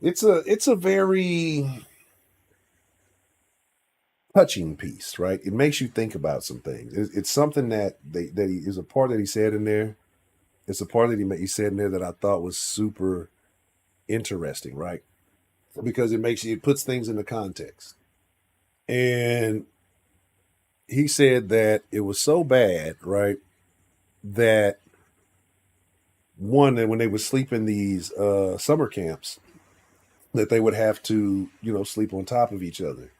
it's a very touching piece, right? It makes you think about some things. It's something that he is a part that he said in there. It's a part that he said in there that I thought was super interesting, right? Because it puts things into context. And he said that it was so bad, right, that when they would sleep in these summer camps, that they would have to, sleep on top of each other.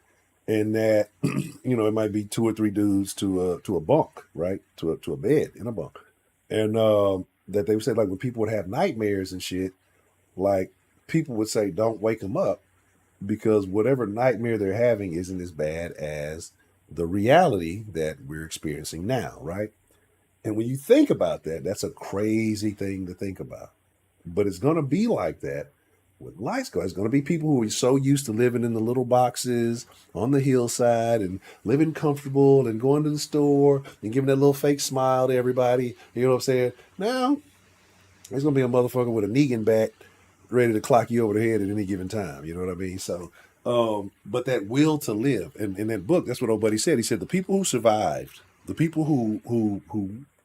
And that, it might be two or three dudes to a bunk, right? To a bed in a bunk. And that they would say, like, when people would have nightmares and shit, like, people would say, don't wake them up because whatever nightmare they're having isn't as bad as the reality that we're experiencing now, right? And when you think about that, that's a crazy thing to think about. But it's going to be like that with life school. It's going to be people who are so used to living in the little boxes on the hillside and living comfortable and going to the store and giving that little fake smile to everybody. You know what I'm saying? Now, there's going to be a motherfucker with a Negan bat ready to clock you over the head at any given time. You know what I mean? So, but that will to live, and in that book, that's what old buddy said. He said the people who survived, the people who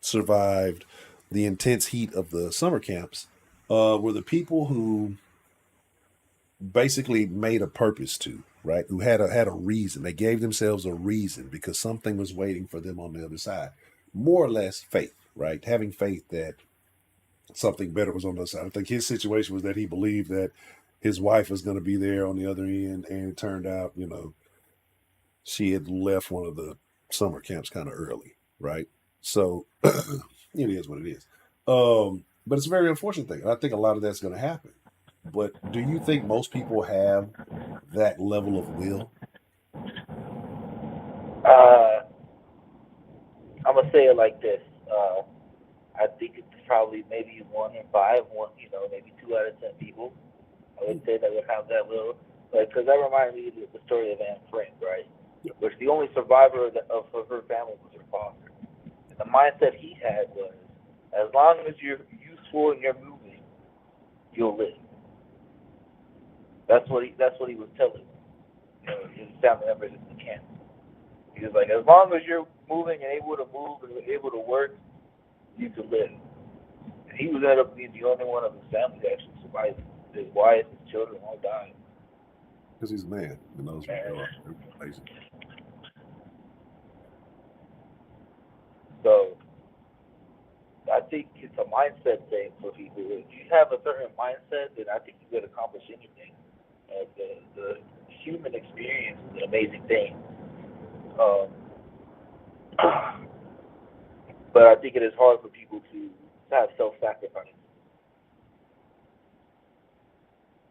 survived the intense heat of the summer camps, were the people who basically made a purpose to, right? Who had a reason. They gave themselves a reason because something was waiting for them on the other side. More or less faith, right? Having faith that something better was on the other side. I think his situation was that he believed that his wife was going to be there on the other end, and it turned out, she had left one of the summer camps kind of early, right? So it is what it is. But it's a very unfortunate thing. And I think a lot of that's going to happen. But do you think most people have that level of will? Uh, I'm gonna say it like this. I think it's probably maybe 1 in 5, maybe 2 out of 10 people. I would say that would have that little, like, because that reminded me of the story of Anne Frank, right? Which the only survivor of her family was her father. And the mindset he had was, as long as you're useful and you're moving, you'll live. That's what he was telling his family members in the camp. He was like, as long as you're moving and able to move and able to work, you can live. And he was ended up being the only one of his family that actually survived. His wife, his children all died. Because he's a man and knows what they are. They're amazing. So I think it's a mindset thing for people. If you have a certain mindset, then I think you could accomplish anything. The human experience is an amazing thing. Um, but I think it is hard for people to have self-sacrifice.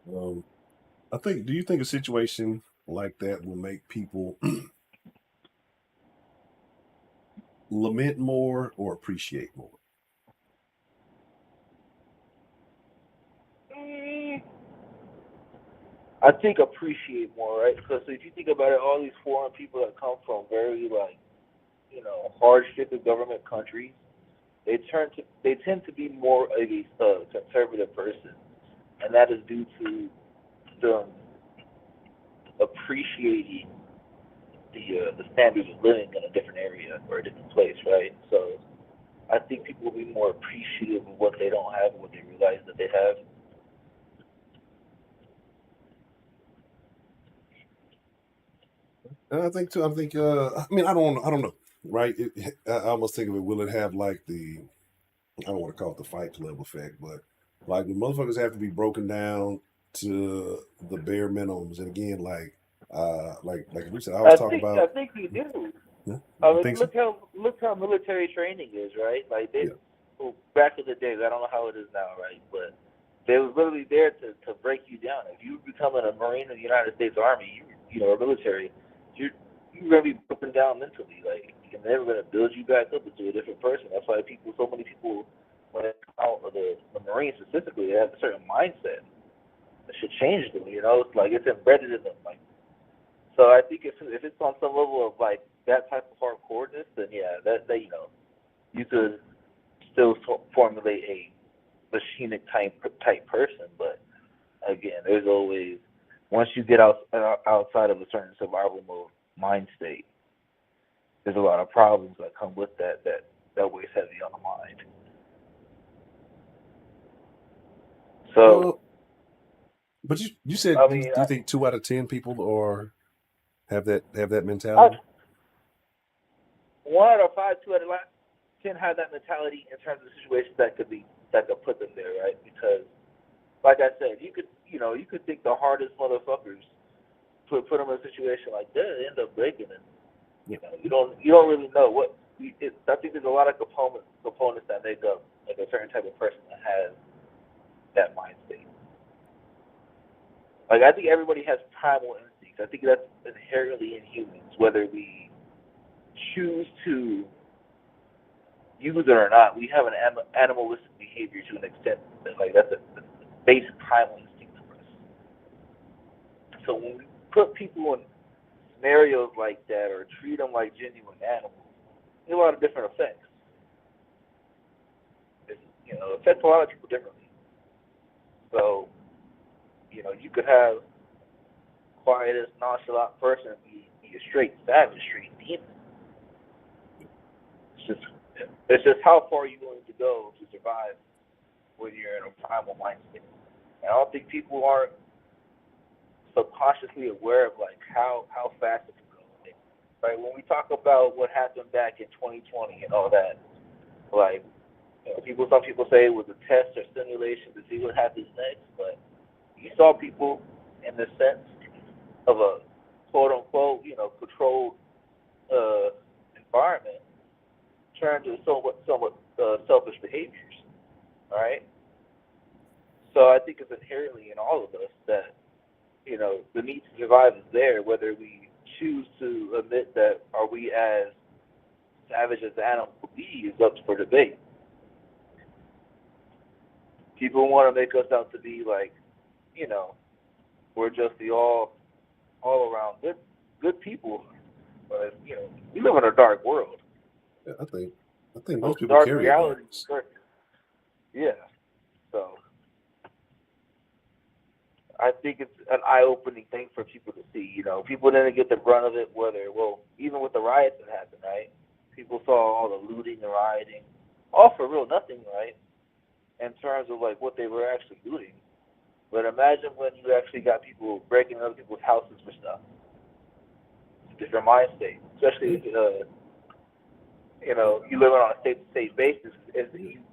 Um, do you think a situation like that will make people lament more or appreciate more? Mm, I think appreciate more, right? Because if you think about it, all these foreign people that come from very hardship government countries, they tend to be more of a conservative person, and that is due to them appreciating the standards of living in a different area or a different place, right? So I think people will be more appreciative of what they don't have and what they realize that they have. And I think too. I think. I mean, I don't know. Right? I almost think of it. Will it have like the? I don't want to call it the Fight Club effect, but like the motherfuckers have to be broken down to the bare minimums. And again, like we said, I always I talk think I about. think we do. Yeah, I you mean, think so? look how military training is, right? Like Yeah. well, back in the days, I don't know how it is now, right? But they was literally there to break you down. If you becoming a Marine in the United States Army, or military, you're gonna be broken down mentally. Like, and they're gonna build you back up into a different person. That's why so many people, when they come out of the Marines specifically, they have a certain mindset that should change them. It's like it's embedded in them. Like, so I think if it's on some level of like that type of hardcoreness, then yeah, that you could still formulate a machinic type person. But again, there's always, once you get outside of a certain survival mode mind state, there's a lot of problems that come with that weighs heavy on the mind. So But you said I you mean, you think 2 out of 10 people or have that I mentality? 1 out of 5, 2 out of 10 have that mentality in terms of situations that could put them there, right? Because like I said, you could think the hardest motherfuckers put them in a situation like that, they end up breaking it. You don't really know what. I think there's a lot of components that make up like a certain type of person that has that mind state. Like, I think everybody has primal instincts. I think that's inherently in humans, whether we choose to use it or not, we have an animalistic behavior to an extent. That, like that's a basic primal instinct for us. So when we put people in scenarios like that or treat them like genuine animals, there's a lot of different effects. It affects a lot of people differently. So you could have quietest, nonchalant person be a straight savage, straight demon. It's just how far you're willing to go to survive when you're in a primal mind state. And I don't think people are subconsciously aware of like how fast it can go. Right? When we talk about what happened back in 2020 and all that, like some people say it was a test or simulation to see what happens next, but you saw people in the sense of a quote unquote, controlled environment turn to somewhat selfish behaviors. All right. So I think it's inherently in all of us that the need to survive is there, whether we choose to admit that are we as savage as the animal be is up for debate. People want to make us out to be like, we're just the all around good people, but we live in a dark world. Yeah, I think Those most people dark carry a realities. darkness. Yeah. So I think it's an eye-opening thing for people to see. People didn't get the brunt of it, even with the riots that happened, right? People saw all the looting, the rioting, all for real nothing, right? In terms of like what they were actually looting. But imagine when you actually got people breaking other people's houses for stuff. It's a different mind state, especially if you live on a state-to-state basis.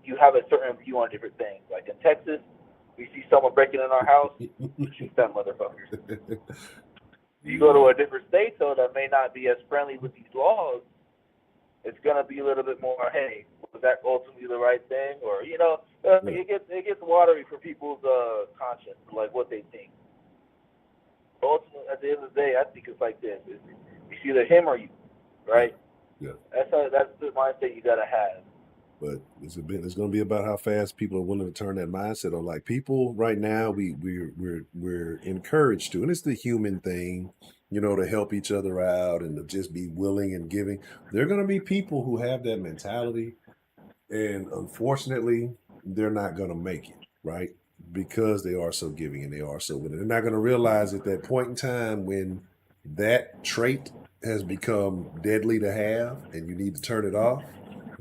You have a certain view on different things. Like in Texas, we see someone breaking in our house, shoot that motherfucker. You go to a different state, though, that may not be as friendly with these laws. It's gonna be a little bit more. Hey, was that ultimately the right thing? Or it gets watery for people's conscience, like what they think. But ultimately, at the end of the day, I think it's like this: it's either him or you, right? Yeah. That's the mindset you gotta have. But it's going to be about how fast people are willing to turn that mindset on. Like people right now, we're encouraged to, and it's the human thing, to help each other out and to just be willing and giving. There are going to be people who have that mentality, and unfortunately, they're not going to make it, right? Because they are so giving and they are so willing. They're not going to realize at that point in time when that trait has become deadly to have, and you need to turn it off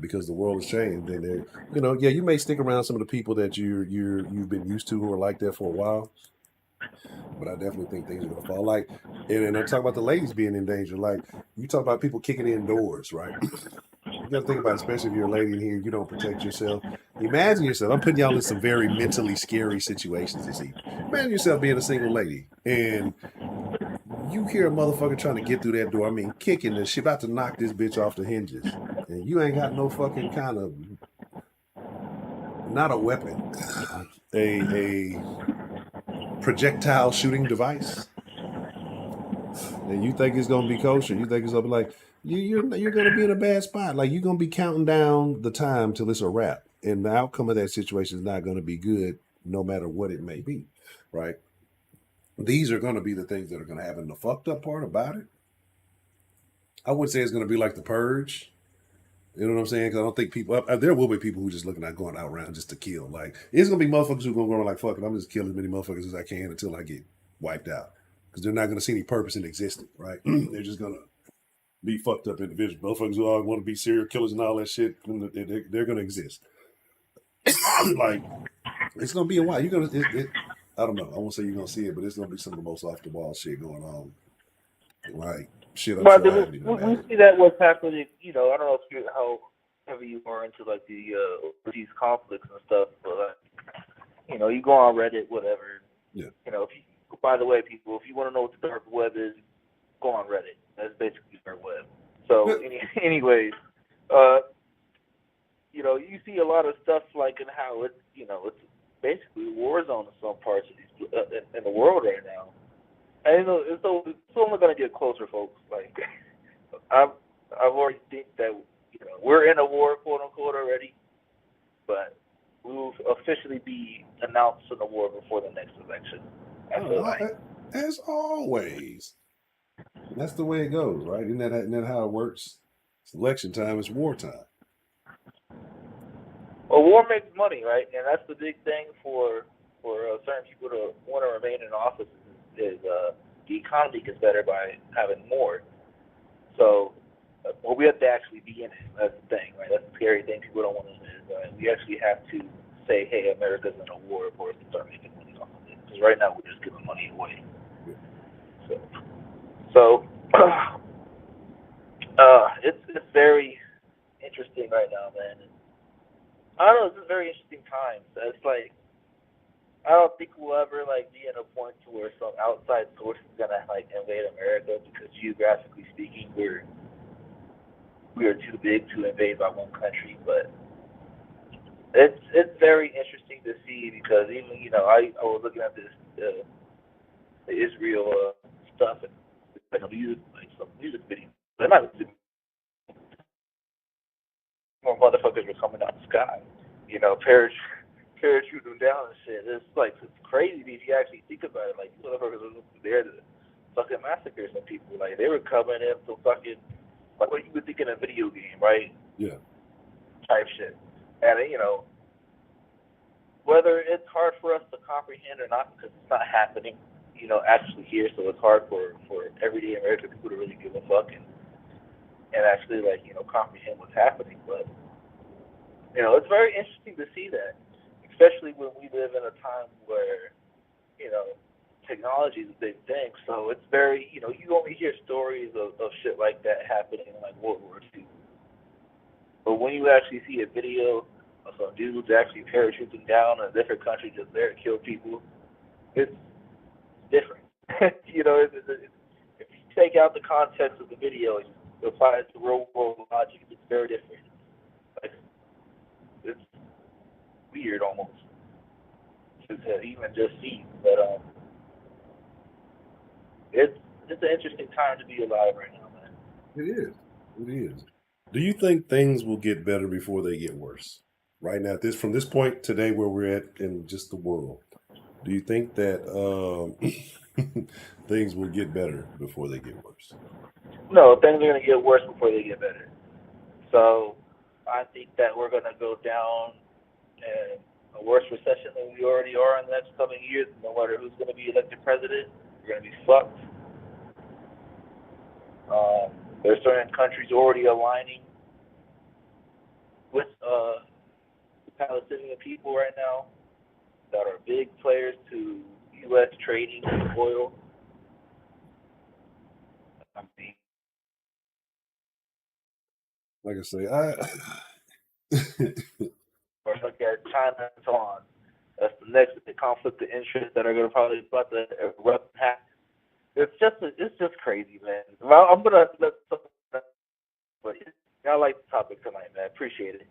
because the world has changed. Then you may stick around some of the people that you've been used to who are like that for a while, but I definitely think things are going to fall. Like, and I'm talking about the ladies being in danger. Like you talk about people kicking in doors, right? You got to think about it, especially if you're a lady in here, you don't protect yourself. Imagine yourself. I'm putting y'all in some very mentally scary situations this evening. Imagine yourself being a single lady and you hear a motherfucker trying to get through that door. I mean, kicking this shit, about to knock this bitch off the hinges. And you ain't got no fucking kind of, not a weapon, a projectile shooting device. And you think it's gonna be kosher? You think it's gonna be like you're gonna be in a bad spot? Like you're gonna be counting down the time till it's a wrap, and the outcome of that situation is not gonna be good, no matter what it may be, right? These are gonna be the things that are gonna happen. The fucked up part about it, I would say it's gonna be like the purge. You know what I'm saying? Because I don't think people. There will be people who just looking at going out around just to kill. Like it's gonna be motherfuckers who are gonna go around like fuck it. I'm just killing as many motherfuckers as I can until I get wiped out. Because they're not gonna see any purpose in existing, right? They're just gonna be fucked up individuals. Motherfuckers who all want to be serial killers and all that shit, they're going to exist. Like, it's going to be a while. You're going to, I don't know. I won't say you're going to see it, but it's going to be some of the most off the wall shit going on. Like, shit, I'm But sure I haven't even we imagined. see that what's happening. I don't know if how heavy you are into like the overseas conflicts and stuff, but you go on Reddit, whatever. Yeah. By the way, people, if you want to know what the dark web is, go on Reddit. That's basically dark web. So, anyways, you see a lot of stuff like in how it's basically a war zone in some parts of these in the world right now. And it's only going to get closer, folks. Like I've already think that we're in a war, quote unquote, already, but we will officially be announced in a war before the next election. I feel like. As always, that's the way it goes, right? Isn't that how it works? It's election time. It's wartime. Well, war makes money, right? And that's the big thing for certain people to want to remain in office is the economy gets better by having more. So, well, we have to actually be in it. That's the thing, right? That's the scary thing people don't want to admit. We actually have to say, hey, America's in a war before we can start making money off of it. Because right now we're just giving money away. Yeah. So it's very interesting right now, man. And I don't know. It's a very interesting time. So it's like I don't think we'll ever like be in a point to where some outside source is gonna like invade America because geographically speaking, we are too big to invade by one country. But it's very interesting to see because even I was looking at this the Israel stuff and like some music videos. They're not more motherfuckers were coming out the sky, parachuting down and shit. It's crazy if you actually think about it. Like motherfuckers were there to fucking massacre some people. Like they were coming in to fucking like what you would think in a video game, right? Yeah. Type shit. And whether it's hard for us to comprehend or not because it's not happening, actually here, so it's hard for everyday American people to really give a fuck and actually like comprehend what's happening. But it's very interesting to see that, especially when we live in a time where you know technology is a big thing. So it's very you only hear stories of shit like that happening in like World War II, but when you actually see a video of some dudes actually parachuting down in a different country just there to kill people, it's different. If you take out the context of the video and you apply it to real world logic, it's very different. Like, it's weird almost to even just see. But it's an interesting time to be alive right now, man. It is. It is. Do you think things will get better before they get worse? Right now, from this point today, where we're at in just the world, do you think that things will get better before they get worse? No, things are gonna get worse before they get better. So I think that we're gonna go down in a worse recession than we already are in the next coming years. No matter who's gonna be elected president, we're gonna be fucked. There's certain countries already aligning with the Palestinian people right now that are big players to U.S. trading in oil. I mean, Like I say, or look at China and so on. That's the next conflict of interest that are going to probably about to erupt. It's just crazy, man. Well, I'm gonna let but I like the topic tonight, man. Appreciate it.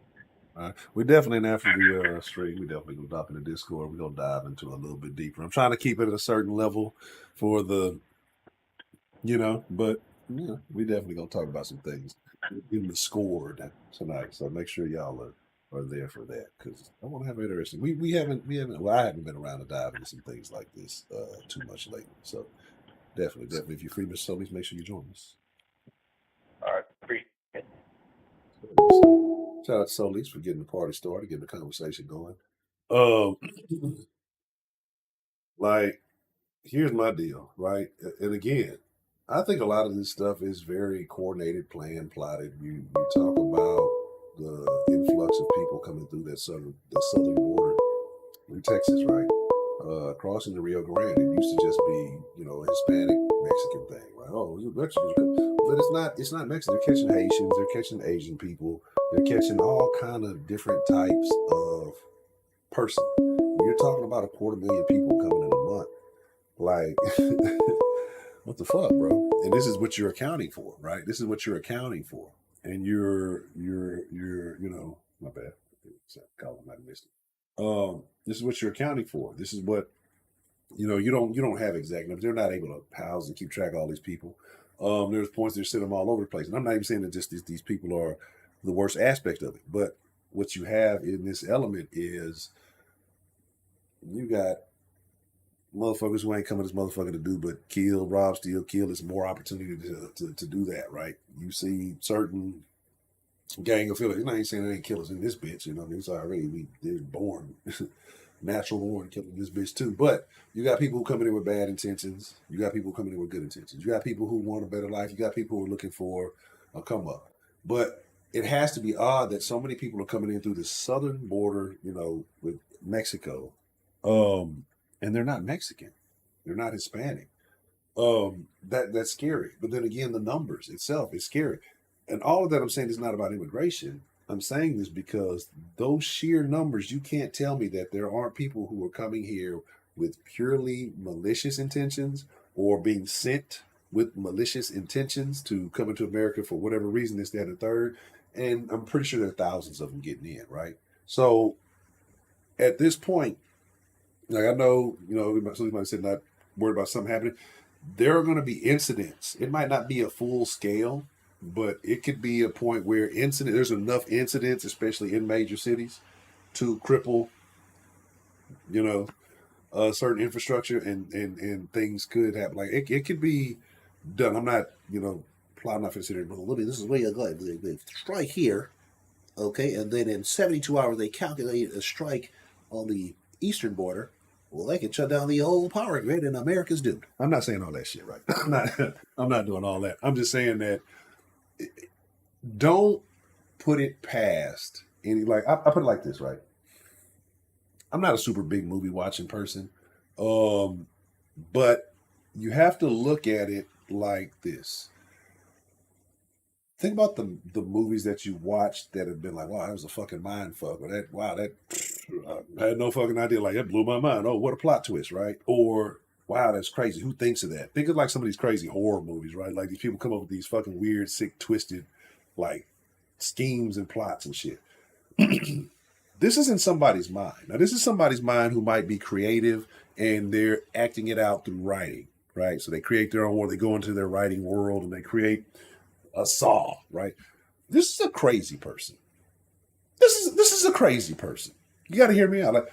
we definitely after the stream, we definitely gonna drop in the Discord. We're gonna dive into a little bit deeper. I'm trying to keep it at a certain level for the, but we definitely gonna talk about some things in the scored tonight. So make sure y'all are there for that because I want to have interesting. We haven't. Well, I haven't been around to dive into some things like this too much lately. So definitely, if you're free, Mr. Solis, make sure you join us. All right, appreciate it. Shout out to Solis for getting the party started, getting the conversation going. Um, like here's my deal, right? And again, I think a lot of this stuff is very coordinated, planned, plotted. You talk about the influx of people coming through the southern border in Texas, right? Crossing the Rio Grande. It used to just be, a Hispanic Mexican thing, right? Oh, Mexicans, but it's not Mexican. They're catching Haitians, they're catching Asian people, they're catching all kind of different types of person. You're talking about 250,000 people coming in a month. Like, what the fuck, bro? And this is what you're accounting for, right? This is what you're accounting for, and my bad. Colin might have missed it. This is what you're accounting for. This is what you don't have exact numbers. They're not able to house and keep track of all these people. There's points they're sitting them all over the place, and I'm not even saying that just these people are the worst aspect of it. But what you have in this element is you got motherfuckers who ain't coming this motherfucker to do but kill, rob, steal, kill. There's more opportunity to do that, right? You see certain gang affiliates. I ain't saying they ain't killers in this bitch. It's already they're born, natural born killing this bitch too. But you got people who coming in with bad intentions. You got people coming in with good intentions. You got people who want a better life. You got people who are looking for a come up. But it has to be odd that so many people are coming in through the southern border, with Mexico, and they're not Mexican, they're not Hispanic. That's scary. But then again, the numbers itself is scary. And all of that I'm saying is not about immigration. I'm saying this because those sheer numbers, you can't tell me that there aren't people who are coming here with purely malicious intentions or being sent with malicious intentions to come into America for whatever reason, this, that, and the third. And I'm pretty sure there are thousands of them getting in, right? So at this point, like I know, somebody said not worried about something happening. There are going to be incidents. It might not be a full scale, but it could be a point where there's enough incidents, especially in major cities, to cripple, certain infrastructure and things could happen. Like it could be done. I'm not, I'm not considering, well, Libby, this is where you're going. They strike here, okay, and then in 72 hours they calculate a strike on the eastern border. Well, they can shut down the whole power grid and America's doomed. I'm not saying all that shit, right? I'm not doing all that. I'm just saying that don't put it past any, like, I put it like this, right? I'm not a super big movie watching person. But you have to look at it like this. Think about the movies that you watched that have been like, wow, that was a fucking mind fuck, or that I had no fucking idea, like that blew my mind. Oh, what a plot twist, right? Or wow, that's crazy. Who thinks of that? Think of like some of these crazy horror movies, right? Like these people come up with these fucking weird, sick, twisted, like schemes and plots and shit. This is in somebody's mind. Now, this is somebody's mind who might be creative and they're acting it out through writing, right? So they create their own world. They go into their writing world and they create a saw, right? This is a crazy person. This is a crazy person. You got to hear me out. Like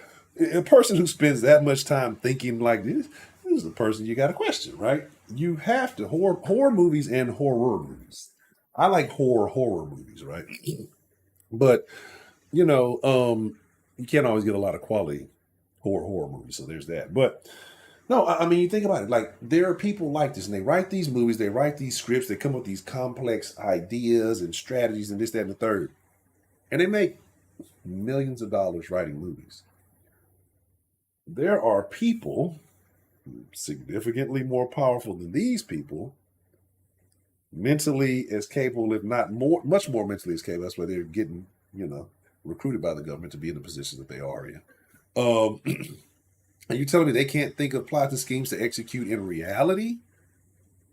a person who spends that much time thinking like this is the person you got to question, right? You have to horror movies and horror movies. I like horror movies, right? But you can't always get a lot of quality horror movies, so there's that. But no, I mean, you think about it. Like there are people like this, and they write these movies, they write these scripts, they come up with these complex ideas and strategies, and this, that, and the third, and they make millions of dollars writing movies. There are people significantly more powerful than these people, mentally as capable, if not much more mentally as capable. That's why they're getting, recruited by the government to be in the positions that they are in. And you telling me they can't think of plots and schemes to execute in reality?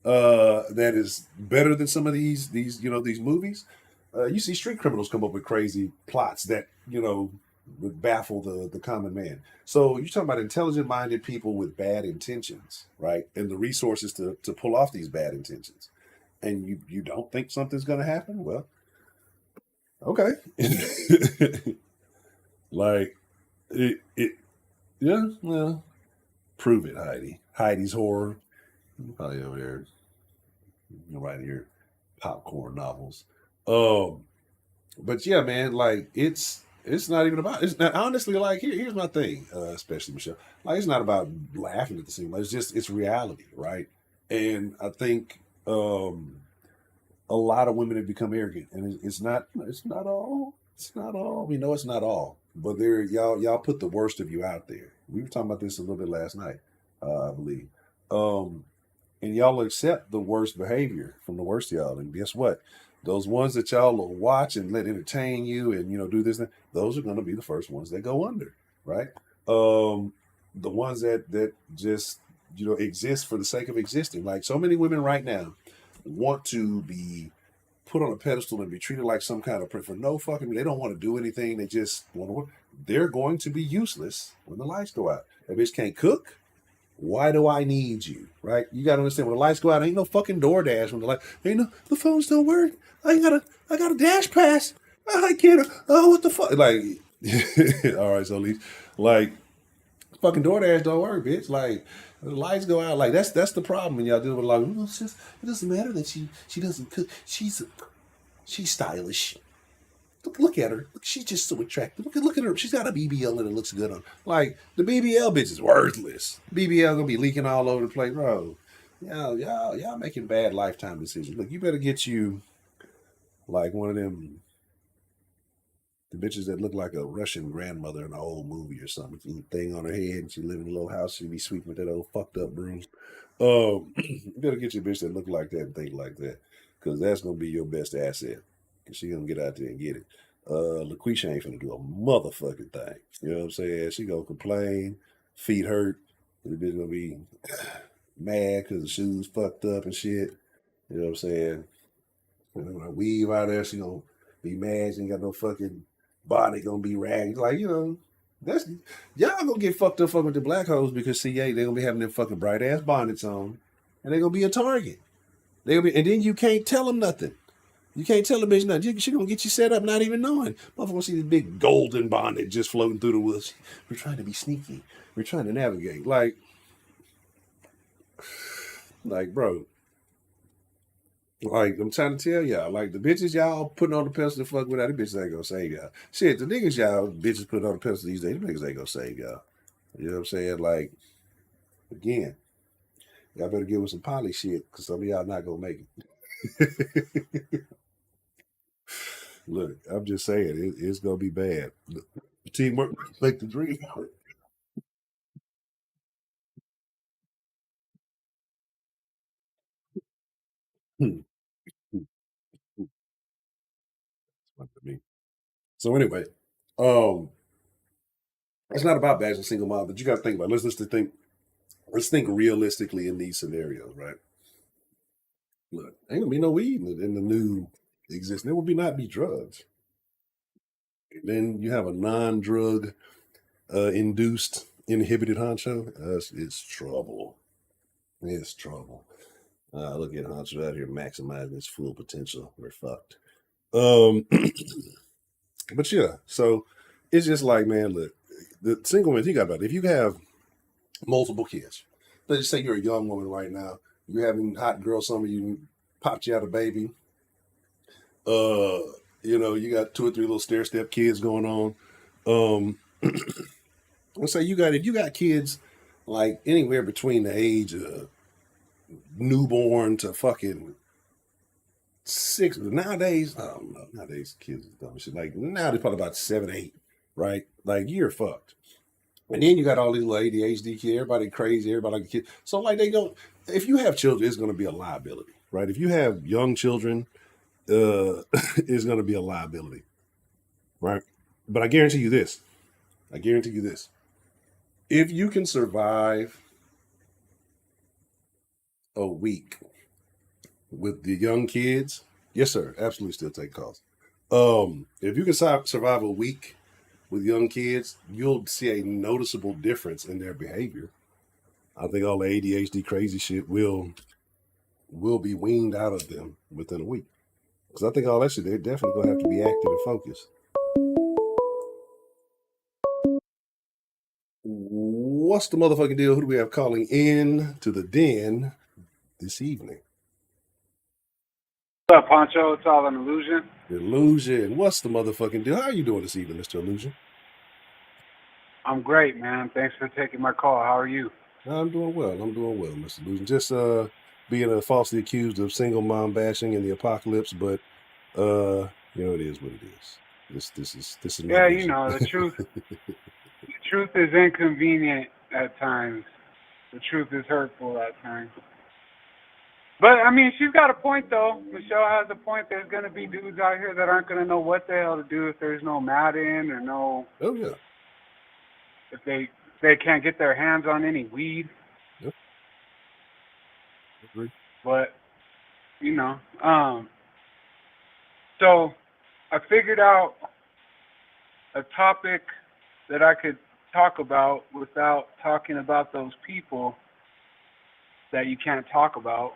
That is better than some of these movies. You see street criminals come up with crazy plots that would baffle the common man. So you're talking about intelligent-minded people with bad intentions, right? And the resources to pull off these bad intentions. And you don't think something's going to happen? Well, okay. Like it yeah, well, prove it, Heidi. Heidi's horror. Probably over there, writing your popcorn novels. But yeah, man, like it's not even about. It's not honestly like here's my thing, especially Michelle. Like it's not about laughing at the scene. Like, it's reality, right? And I think a lot of women have become arrogant, and it's not all. It's not all. We know it's not all, but there y'all put the worst of you out there. We were talking about this a little bit last night, I believe. And y'all accept the worst behavior from the worst of y'all. And guess what? Those ones that y'all will watch and let entertain you and do this, those are going to be the first ones that go under, right? The ones that just exist for the sake of existing. Like so many women right now want to be put on a pedestal and be treated like some kind of for no fucking. They don't want to do anything. They just want to work. They're going to be useless when the lights go out. That bitch can't cook. Why do I need you? Right? You gotta understand when the lights go out, ain't no fucking DoorDash when the phones don't work. I got a dash pass. I can't. Oh, what the fuck? Like, all right, so at least, like, fucking DoorDash don't work, bitch. Like, the lights go out. Like, that's the problem when y'all deal with like, well, it's just it doesn't matter that she doesn't cook. She's stylish. Look at her. She's just so attractive. Look at her. She's got a BBL and it looks good on. Like the BBL bitch is worthless. BBL gonna be leaking all over the place, bro. Y'all making bad lifetime decisions. Look, you better get you like one of them the bitches that look like a Russian grandmother in an old movie or something. With a little thing on her head, and she live in a little house. She be sweeping with that old fucked up broom. You better get your bitch that look like that and think like that, because that's gonna be your best asset. Cause she gonna get out there and get it. LaQuisha ain't gonna do a motherfucking thing. You know what I'm saying? She gonna complain, feet hurt. The bitch gonna be mad because the shoes fucked up and shit. You know what I'm saying? When I weave out there, she gonna be mad. She ain't got no fucking body, gonna be ragged. Like, that's y'all gonna get fucked up fucking with the black hoes because CA they gonna be having them fucking bright ass bonnets on, and they gonna be a target. They gonna be, and then you can't tell them nothing. You can't tell the bitch nothing. She gonna get you set up not even knowing. Motherfucker gonna see this big golden bonnet just floating through the woods. We're trying to be sneaky. We're trying to navigate. Bro, like I'm trying to tell y'all, like the bitches y'all putting on the pedestal to fuck with, the bitches ain't gonna save y'all. Shit, the niggas y'all bitches put on the pedestal these days, the niggas ain't gonna save y'all. You know what I'm saying? Like again, y'all better give us some poly shit because some of y'all not gonna make it. Look, I'm just saying it's gonna be bad. Teamwork make the dream work. Hmm. So anyway, um, it's not about bashing single mom, but you got to think about. Let's think realistically in these scenarios, right? Look, ain't gonna be no weed in the new existence. There will be not be drugs. And then you have a non-drug induced inhibited honcho. It's trouble. It's trouble. Look at honcho out here maximizing his full potential. We're fucked. Um, but yeah, so it's just like, man, look, the single man. Think about it. If you have multiple kids, let's just say you're a young woman right now. You're having hot girl summer. You popped you out a baby. Uh, you got two or three little stair step kids going on. Um, let's say if you got kids like anywhere between the age of newborn to fucking six. Nowadays, I don't know. Nowadays, kids is dumb shit. Like now they're probably about 7, 8, right? Like you're fucked. And then you got all these little ADHD kids. Everybody crazy. Everybody like a kid. So like they don't. If you have children, it's going to be a liability, right? If you have young children, it's going to be a liability, right? But I guarantee you this. I guarantee you this. If you can survive a week with the young kids, yes, sir, absolutely still take calls. If you can survive a week with young kids, you'll see a noticeable difference in their behavior. I think all the ADHD crazy shit will be weaned out of them within a week. Because I think all that shit, they're definitely gonna have to be active and focused. What's the motherfucking deal? Who do we have calling in to the den this evening? What's up, Poncho? It's all an illusion. Illusion. What's the motherfucking deal? How are you doing this evening, Mr. Illusion? I'm great, man. Thanks for taking my call. How are you? I'm doing well. I'm doing well, Mr. Illusion. Just being falsely accused of single mom bashing in the apocalypse, but it is what it is. This is my Yeah, vision. the truth. The truth is inconvenient at times. The truth is hurtful at times. But I mean, she's got a point though. Michelle has a point. There's gonna be dudes out here that aren't gonna know what the hell to do if there's no Madden or no Oh yeah. if they can't get their hands on any weed. Yep. Agree. But you know, so I figured out a topic that I could talk about without talking about those people that you can't talk about.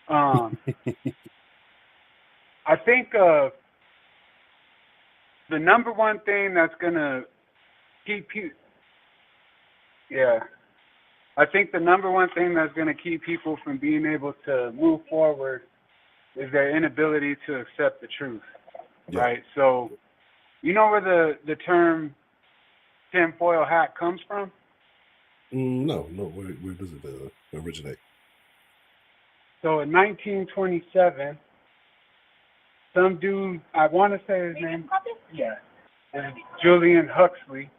Um, I think the number one thing that's gonna keep you, yeah, I think the number one thing that's gonna keep people from being able to move forward is their inability to accept the truth, Yeah. right? So, you know where the term tinfoil hat comes from? No. Where does it originate? So in 1927, some dude, I want to say his name, yeah, is Julian Huxley.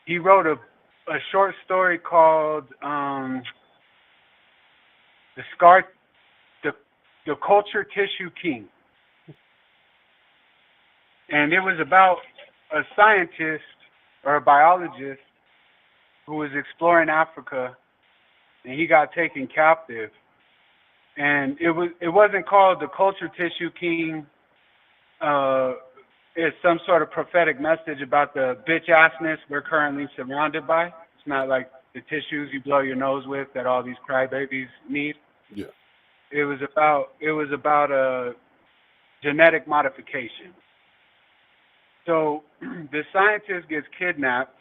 He wrote a short story called the Scar, the Culture Tissue King, and it was about a scientist or a biologist who was exploring Africa, and he got taken captive. And it wasn't called the Culture Tissue King. It's some sort of prophetic message about the bitch assness we're currently surrounded by. It's not like the tissues you blow your nose with that all these crybabies need. Yeah. It was about a genetic modification. So the scientist gets kidnapped,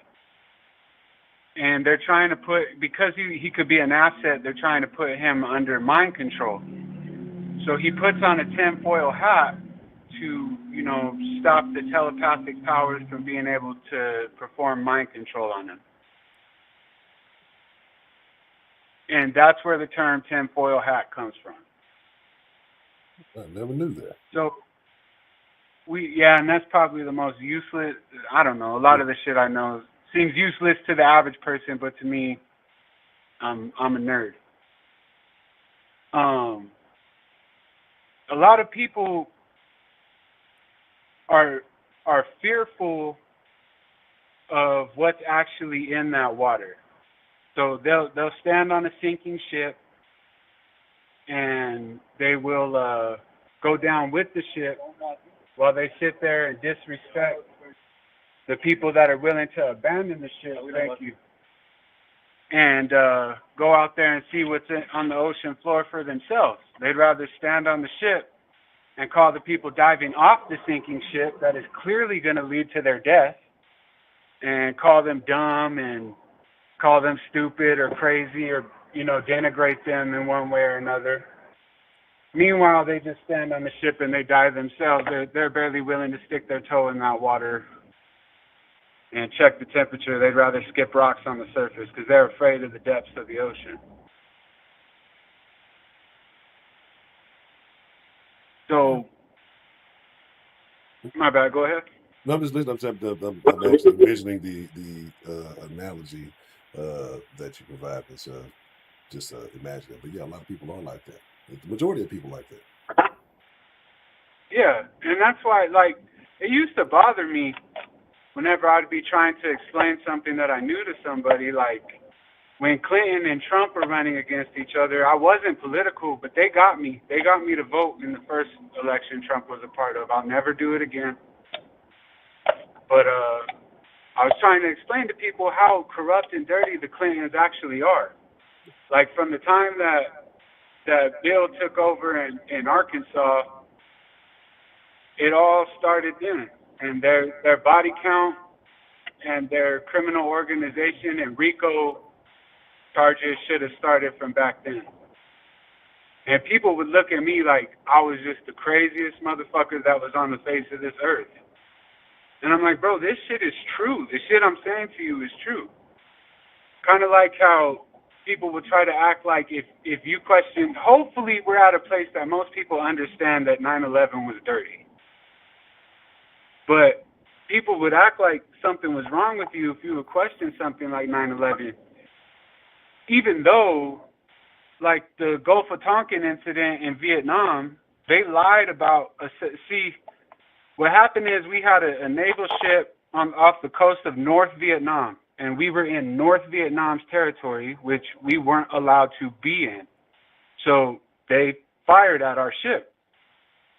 and they're trying to because he could be an asset, they're trying to put him under mind control. So he puts on a tinfoil hat to, stop the telepathic powers from being able to perform mind control on him. And that's where the term tinfoil hat comes from. I never knew that. So and that's probably the most useless. I don't know. A lot of the shit I know seems useless to the average person, but to me, I'm a nerd. A lot of people are fearful of what's actually in that water. So they'll stand on a sinking ship, and they will go down with the ship while they sit there and disrespect the people that are willing to abandon the ship. Thank you. And go out there and see what's on the ocean floor for themselves. They'd rather stand on the ship and call the people diving off the sinking ship that is clearly going to lead to their death, and call them dumb and call them stupid or crazy, or denigrate them in one way or another. Meanwhile, they just stand on the ship and they dive themselves. They're barely willing to stick their toe in that water and check the temperature. They'd rather skip rocks on the surface because they're afraid of the depths of the ocean. So, my bad, go ahead. No, I'm just listening. I'm actually envisioning the analogy that you provide. It's just imagine it. But yeah, a lot of people are like that. The majority of people like that. Yeah, and that's why, it used to bother me whenever I'd be trying to explain something that I knew to somebody, like when Clinton and Trump were running against each other. I wasn't political, but they got me. They got me to vote in the first election Trump was a part of. I'll never do it again. But I was trying to explain to people how corrupt and dirty the Clintons actually are. Like from the time that Bill took over in Arkansas, it all started then. And their body count and their criminal organization and RICO charges should have started from back then. And people would look at me like I was just the craziest motherfucker that was on the face of this earth. And I'm like, bro, this shit is true. The shit I'm saying to you is true. Kind of like how people would try to act like if you question, hopefully we're at a place that most people understand that 9/11 was dirty. But people would act like something was wrong with you if you would question something like 9/11. Even though, like the Gulf of Tonkin incident in Vietnam, they lied about, what happened is we had a naval ship off the coast of North Vietnam, and we were in North Vietnam's territory, which we weren't allowed to be in. So they fired at our ship.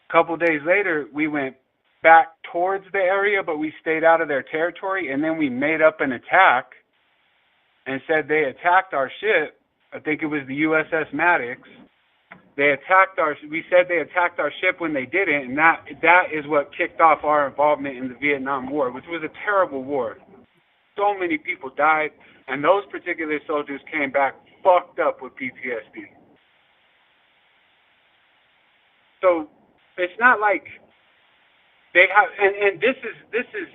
A couple days later, we went back towards the area, but we stayed out of their territory, and then we made up an attack and said they attacked our ship. I think it was the USS Maddox. they said they attacked our ship when they didn't, and that is what kicked off our involvement in the Vietnam War, which was a terrible war. So many people died, and those particular soldiers came back fucked up with PTSD. So it's not like they have, and this is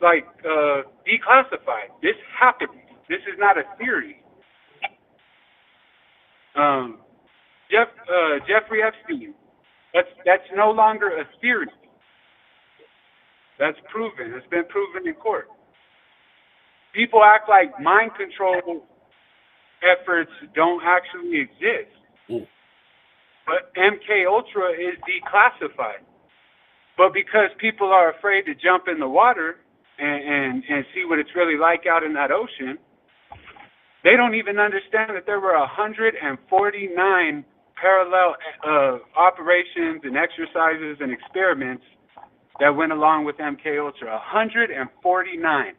like declassified. This happened. This is not a theory. Jeffrey Epstein. That's no longer a theory. That's proven. It's been proven in court. People act like mind control efforts don't actually exist. But MK Ultra is declassified. But because people are afraid to jump in the water and see what it's really like out in that ocean, they don't even understand that there were 149 parallel operations and exercises and experiments that went along with MK Ultra. 149.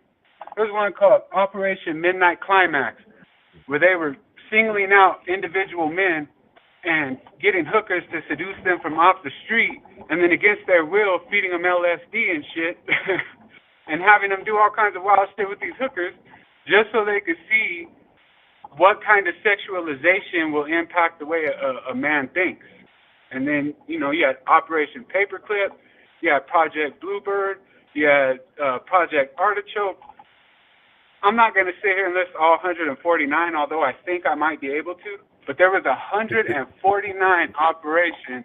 There's one called Operation Midnight Climax, where they were singling out individual men and getting hookers to seduce them from off the street, and then against their will feeding them LSD and shit, and having them do all kinds of wild shit with these hookers, just so they could see what kind of sexualization will impact the way a man thinks. And then, you had Operation Paperclip, you had Project Bluebird, you had Project Artichoke. I'm not going to sit here and list all 149, although I think I might be able to. But there was 149 operations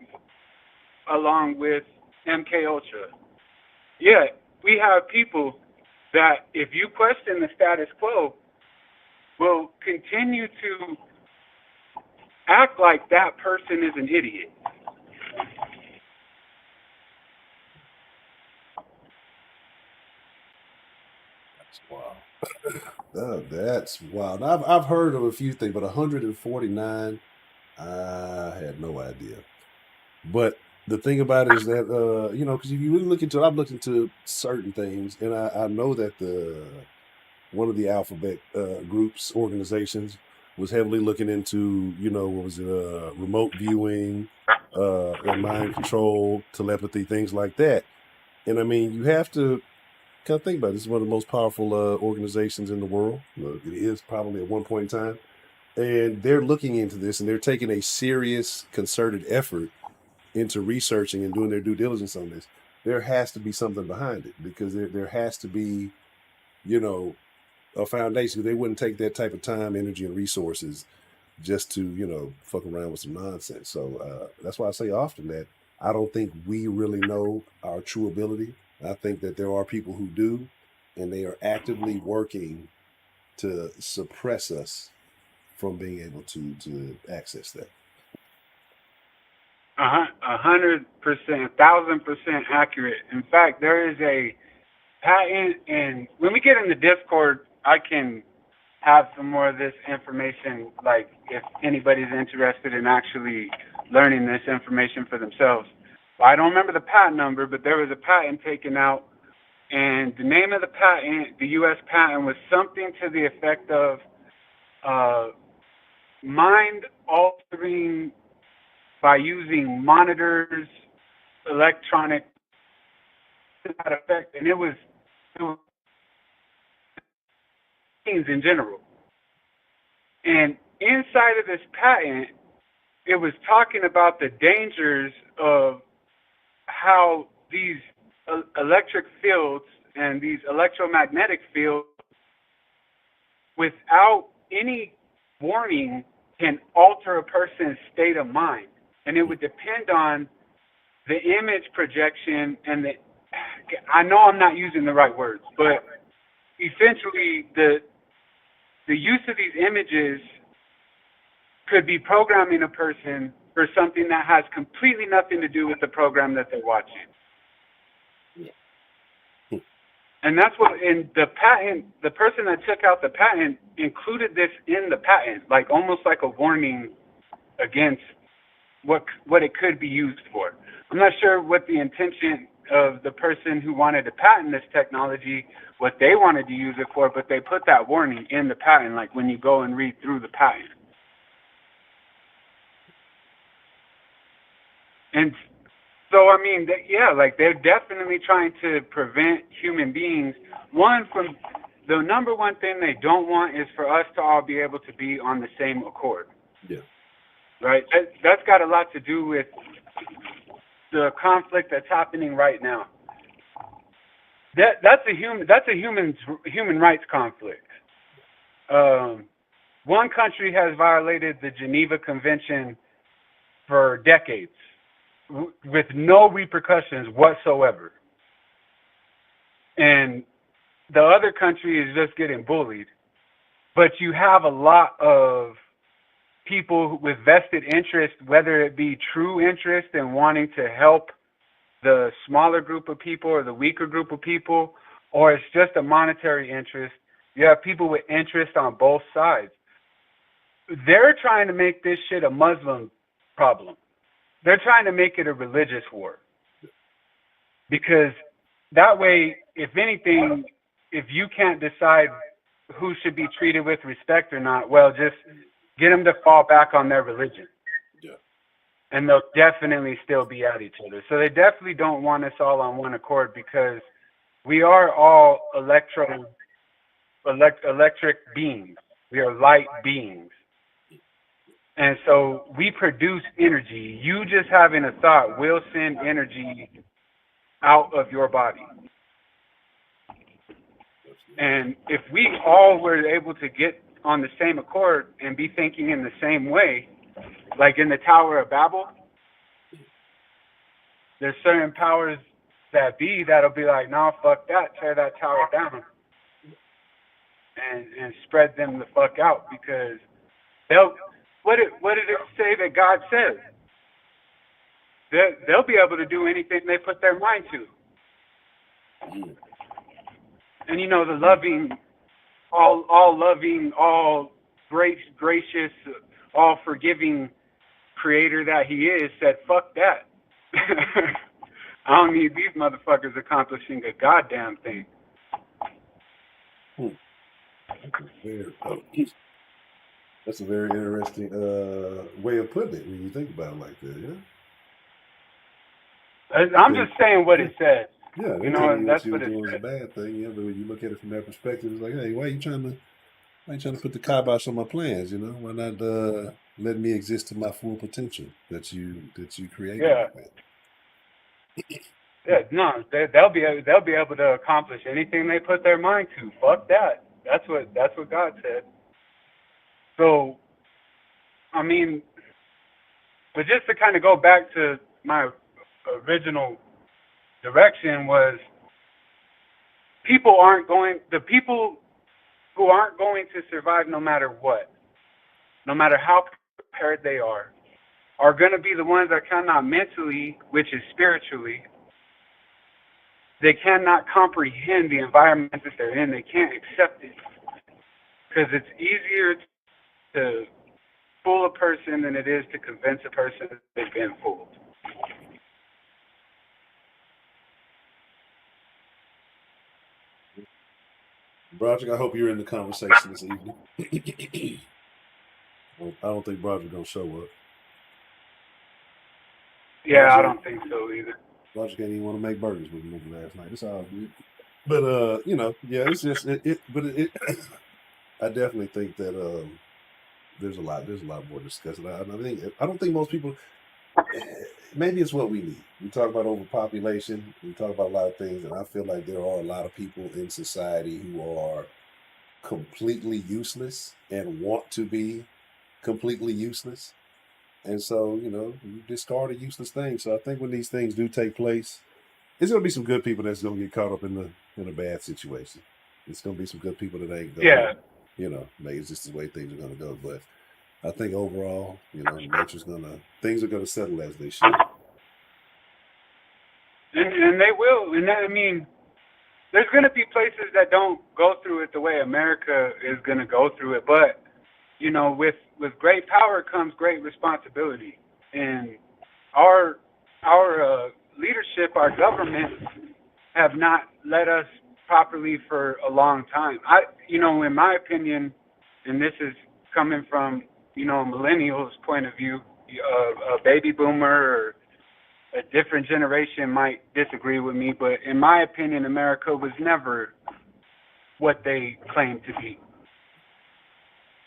along with MK Ultra. Yeah, we have people that, if you question the status quo, will continue to act like that person is an idiot. That's wild. That's wild. I've heard of a few things, but 149, I had no idea. But the thing about it is that because if you really look into, I've looked into certain things, and I know that one of the alphabet groups organizations was heavily looking into remote viewing, and mind control, telepathy, things like that. And I mean, you have to kind of think about it. This is one of the most powerful organizations in the world. It is probably at one point in time. And they're looking into this, and they're taking a serious, concerted effort into researching and doing their due diligence on this. There has to be something behind it, because there has to be, a foundation. They wouldn't take that type of time, energy, and resources just to, fuck around with some nonsense. So that's why I say often that I don't think we really know our true ability. I think that there are people who do, and they are actively working to suppress us from being able to access that. 100%, 1,000% accurate. In fact, there is a patent, and when we get in the Discord, I can have some more of this information, like if anybody's interested in actually learning this information for themselves. I don't remember the patent number, but there was a patent taken out, and the name of the patent, the U.S. patent, was something to the effect of mind-altering by using monitors, electronic, to that effect, and it was things in general. And inside of this patent, it was talking about the dangers of how these electric fields and these electromagnetic fields, without any warning, can alter a person's state of mind. And it would depend on the image projection and I know I'm not using the right words, but essentially the use of these images could be programming a person for something that has completely nothing to do with the program that they're watching. And that's what, in the patent, the person that took out the patent included this in the patent, like almost like a warning against what it could be used for. I'm not sure what the intention of the person who wanted to patent this technology, what they wanted to use it for, but they put that warning in the patent, like when you go and read through the patent. And so, I mean, yeah, like they're definitely trying to prevent human beings, from the number one thing they don't want is for us to all be able to be on the same accord, Yeah. right? That's got a lot to do with the conflict that's happening right now. That's a human rights conflict. One country has violated the Geneva Convention for decades with no repercussions whatsoever. And the other country is just getting bullied. But you have a lot of people with vested interest, whether it be true interest in wanting to help the smaller group of people or the weaker group of people, or it's just a monetary interest. You have people with interest on both sides. They're trying to make this shit a Muslim problem. They're trying to make it a religious war. Because that way, if anything, if you can't decide who should be treated with respect or not, well, just get them to fall back on their religion. Yeah. And they'll definitely still be at each other. So they definitely don't want us all on one accord, because we are all electric beings. We are light beings. And so we produce energy. You just having a thought will send energy out of your body. And if we all were able to get on the same accord and be thinking in the same way, like in the Tower of Babel, there's certain powers that be that'll be like, no, fuck that, tear that tower down and spread them the fuck out, because what did it say that God says? They'll be able to do anything they put their mind to. And you know, the loving, all loving, all gracious, all forgiving creator that he is said, fuck that. I don't need these motherfuckers accomplishing a goddamn thing. That's a very interesting way of putting it when you think about it like that, yeah? I'm just saying what it says. Yeah, you know, and that's what what you're doing is a bad thing, yeah, but when you look at it from that perspective, it's like, hey, why are you trying to put the kibosh on my plans, you know? Why not let me exist to my full potential that you created? Yeah. Yeah, no, they'll be able to accomplish anything they put their mind to. Fuck that. That's what God said. So, I mean, but just to kind of go back to my original direction was, the people who aren't going to survive no matter what, no matter how prepared they are going to be the ones that cannot mentally, which is spiritually, they cannot comprehend the environment that they're in. They can't accept it. Because it's easier to fool a person than it is to convince a person that they've been fooled. Broderick, I hope you're in the conversation this evening. I don't think Broderick's going to show up. Yeah, I don't think so either. Broderick didn't even want to make burgers with me last night. It's all good. But, you know, yeah, it's just, I definitely think that there's a lot more discussing. I don't think most people, maybe it's what we need. We talk about overpopulation. We talk about a lot of things, and I feel like there are a lot of people in society who are completely useless and want to be completely useless. And so, you know, you discard a useless thing. So I think when these things do take place, it's going to be some good people that's going to get caught up in a bad situation. It's going to be some good people that ain't going to, you know, maybe it's just the way things are going to go. But I think overall, you know, things are going to settle as they should. And they will. And I mean, there's going to be places that don't go through it the way America is going to go through it. But, you know, with great power comes great responsibility. And our leadership, our government, have not led us properly for a long time. You know, in my opinion, and this is coming from, you know, a millennial's point of view, a baby boomer, or a different generation might disagree with me, but in my opinion, America was never what they claim to be.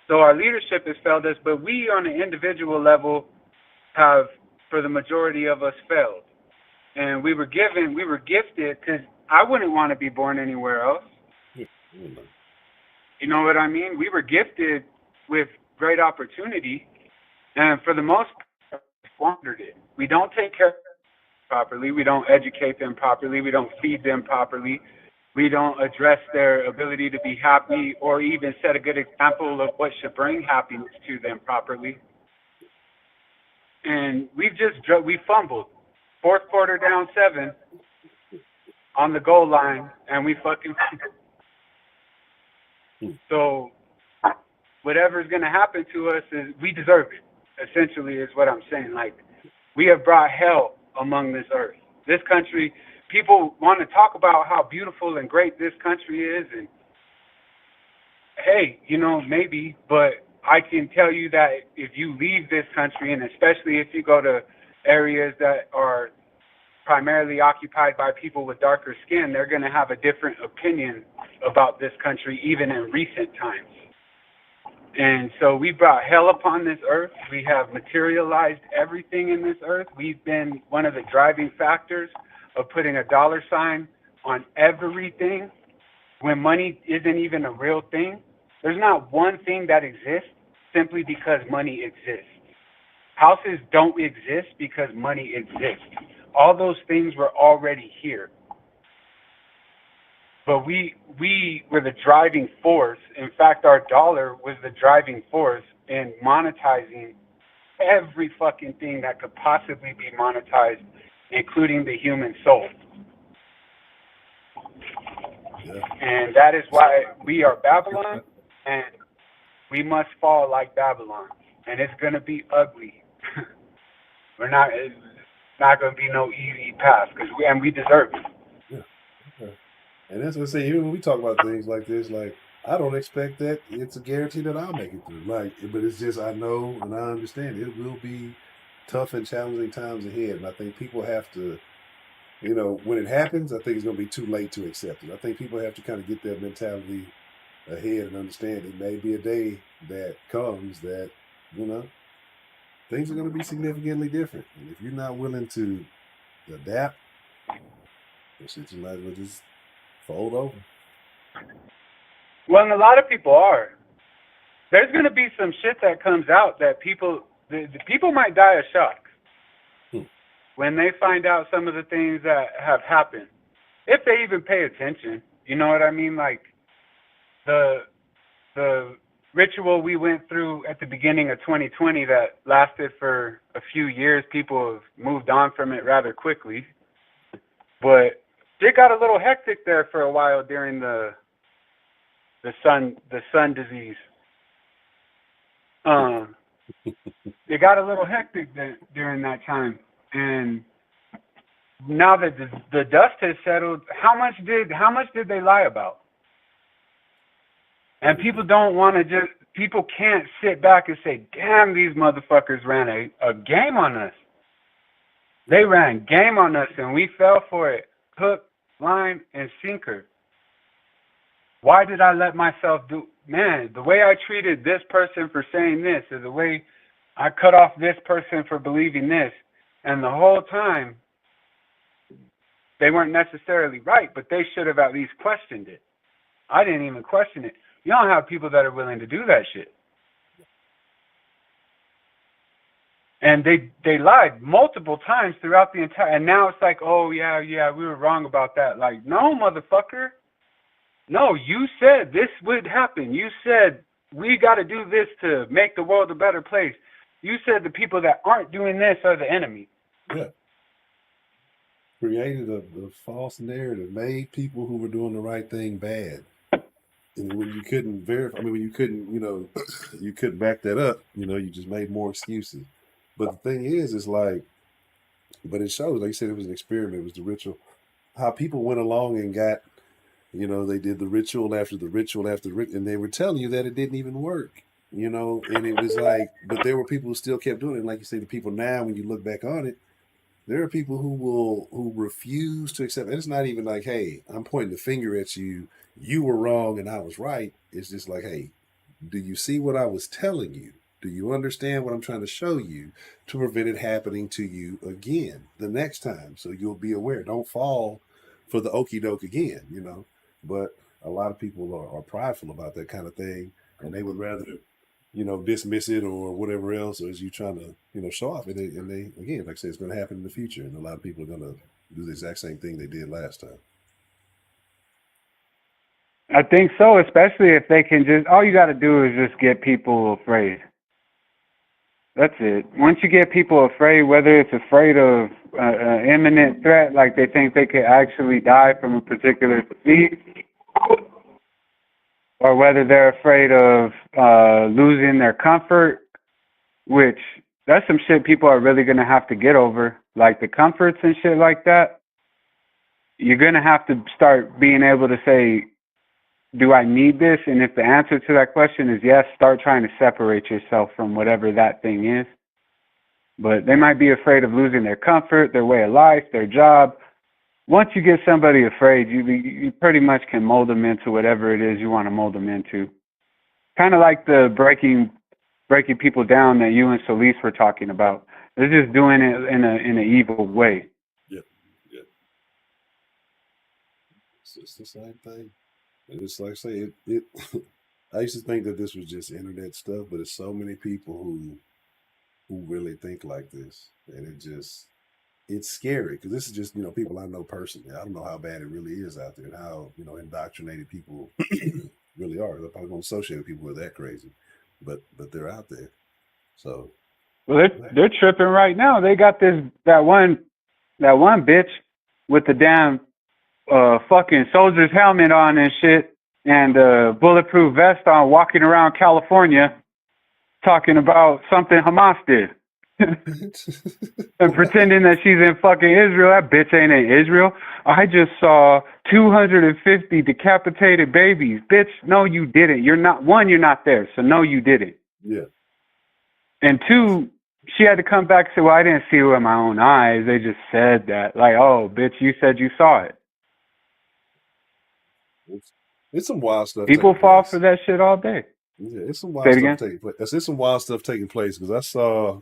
So our leadership has failed us, but we on an individual level have, for the majority of us, failed. And we were gifted, because I wouldn't want to be born anywhere else. You know what I mean? We were gifted with great opportunity, and for the most part, we squandered it. We don't take care of them properly. We don't educate them properly. We don't feed them properly. We don't address their ability to be happy or even set a good example of what should bring happiness to them properly. And we fumbled. Fourth quarter down 7 on the goal line, and we fucking so whatever's going to happen to us is we deserve it, essentially, is what I'm saying. Like, we have brought hell among this earth. This country, people want to talk about how beautiful and great this country is, and hey, maybe, but I can tell you that if you leave this country, and especially if you go to areas that are primarily occupied by people with darker skin, they're going to have a different opinion about this country, even in recent times. And so we brought hell upon this earth. We have materialized everything in this earth. We've been one of the driving factors of putting a dollar sign on everything when money isn't even a real thing. There's not one thing that exists simply because money exists. Houses don't exist because money exists. All those things were already here. But we were the driving force. In fact, our dollar was the driving force in monetizing every fucking thing that could possibly be monetized, including the human soul. Yeah. And that is why we are Babylon, and we must fall like Babylon. And it's going to be ugly. It's not going to be no easy path, and we deserve it. Yeah. Okay. And that's what I say, even when we talk about things like this, like, I don't expect that it's a guarantee that I'll make it through. Like, but it's just, I know and I understand it will be tough and challenging times ahead. And I think people have to, when it happens, I think it's going to be too late to accept it. I think people have to kind of get that mentality ahead and understand it may be a day that comes that, things are going to be significantly different. And if you're not willing to adapt, you might as well just fold over. Well, and a lot of people are. There's going to be some shit that comes out that the people might die of shock when they find out some of the things that have happened, if they even pay attention. You know what I mean? Like the ritual we went through at the beginning of 2020 that lasted for a few years. People have moved on from it rather quickly, but it got a little hectic there for a while during the sun disease. It got a little hectic during that time, and now that the dust has settled, how much did they lie about? And people don't want to people can't sit back and say, damn, these motherfuckers ran a game on us. They ran game on us, and we fell for it. Hook, line, and sinker. Why did I let myself the way I treated this person for saying this, or the way I cut off this person for believing this, and the whole time, they weren't necessarily right, but they should have at least questioned it. I didn't even question it. You don't have people that are willing to do that shit. And they lied multiple times throughout the entire, and now it's like, oh, yeah, we were wrong about that. Like, no, motherfucker. No, you said this would happen. You said we got to do this to make the world a better place. You said the people that aren't doing this are the enemy. Yeah. Created a false narrative, made people who were doing the right thing bad. And when you couldn't verify, when you couldn't, you couldn't back that up, you just made more excuses. But the thing is, it's like, but it shows, like you said, it was an experiment, it was the ritual, how people went along and got, they did the ritual after the ritual after the ritual, and they were telling you that it didn't even work, and it was like, but there were people who still kept doing it. And like you say, the people now, when you look back on it, There are people who refuse to accept, and it's not even like, hey, I'm pointing the finger at you. You were wrong and I was right. It's just like, hey, do you see what I was telling you? Do you understand what I'm trying to show you to prevent it happening to you again the next time? So you'll be aware. Don't fall for the okey doke again, you know. But a lot of people are prideful about that kind of thing, and they would rather, dismiss it or whatever else, or is you trying to, show off. And they again, like I say, it's going to happen in the future, and a lot of people are going to do the exact same thing they did last time. I think so, especially if they can just, all you got to do is just get people afraid. That's it. Once you get people afraid, whether it's afraid of an imminent threat, like they think they could actually die from a particular disease, or whether they're afraid of losing their comfort, which that's some shit people are really going to have to get over, like the comforts and shit like that. You're going to have to start being able to say, do I need this? And if the answer to that question is yes, start trying to separate yourself from whatever that thing is. But they might be afraid of losing their comfort, their way of life, their job. Once you get somebody afraid, you pretty much can mold them into whatever it is you want to mold them into. Kind of like the breaking people down that you and Solis were talking about. They're just doing it in an evil way. Yeah, yeah. It's the same thing. And it's like I say, it I used to think that this was just internet stuff, but it's so many people who really think like this, and it's scary because this is just people I know personally. I don't know how bad it really is out there and how indoctrinated people really are. They're probably going to associate with people who are that crazy, but they're out there. So well, they're tripping right now. They got that one bitch with the damn fucking soldier's helmet on and shit, and bulletproof vest on, walking around California, talking about something Hamas did. And pretending that she's in fucking Israel. That bitch ain't in Israel. I just saw 250 decapitated babies. Bitch, no, you didn't. You're not there. So no, you didn't. Yeah. And two, she had to come back and say, well, I didn't see it with my own eyes. They just said that. Like, oh, bitch, you said you saw it. It's some wild stuff. People fall for that shit all day. Yeah, it's some wild stuff taking place. It's some wild stuff taking place because I saw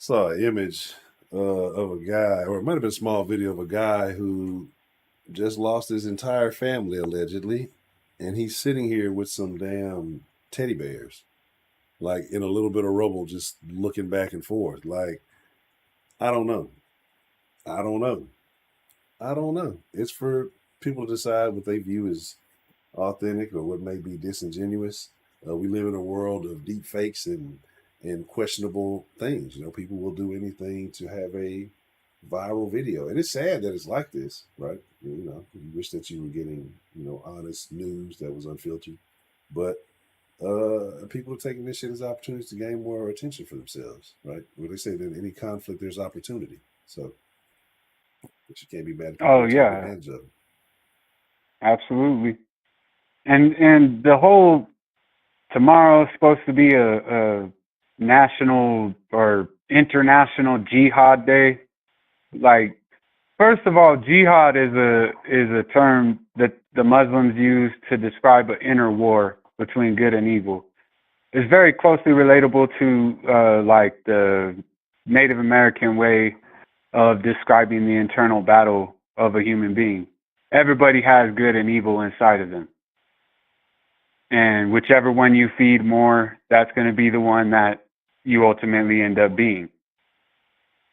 an image of a guy, or it might have been a small video of a guy who just lost his entire family allegedly, and he's sitting here with some damn teddy bears, like in a little bit of rubble, just looking back and forth. Like, I don't know. It's for people to decide what they view as authentic or what may be disingenuous. We live in a world of deep fakes and questionable things. People will do anything to have a viral video, and it's sad that it's like this, right? You wish that you were getting honest news that was unfiltered, but people are taking this shit as opportunities to gain more attention for themselves, right? Well, they say that in any conflict there's opportunity, so you can't be mad at people. Oh yeah, advantage of it. Absolutely. And the whole tomorrow is supposed to be a national or international jihad day. Like, first of all, jihad is a term that the Muslims use to describe an inner war between good and evil. It's very closely relatable to like the Native American way of describing the internal battle of a human being. Everybody has good and evil inside of them. And whichever one you feed more, that's going to be the one that you ultimately end up being.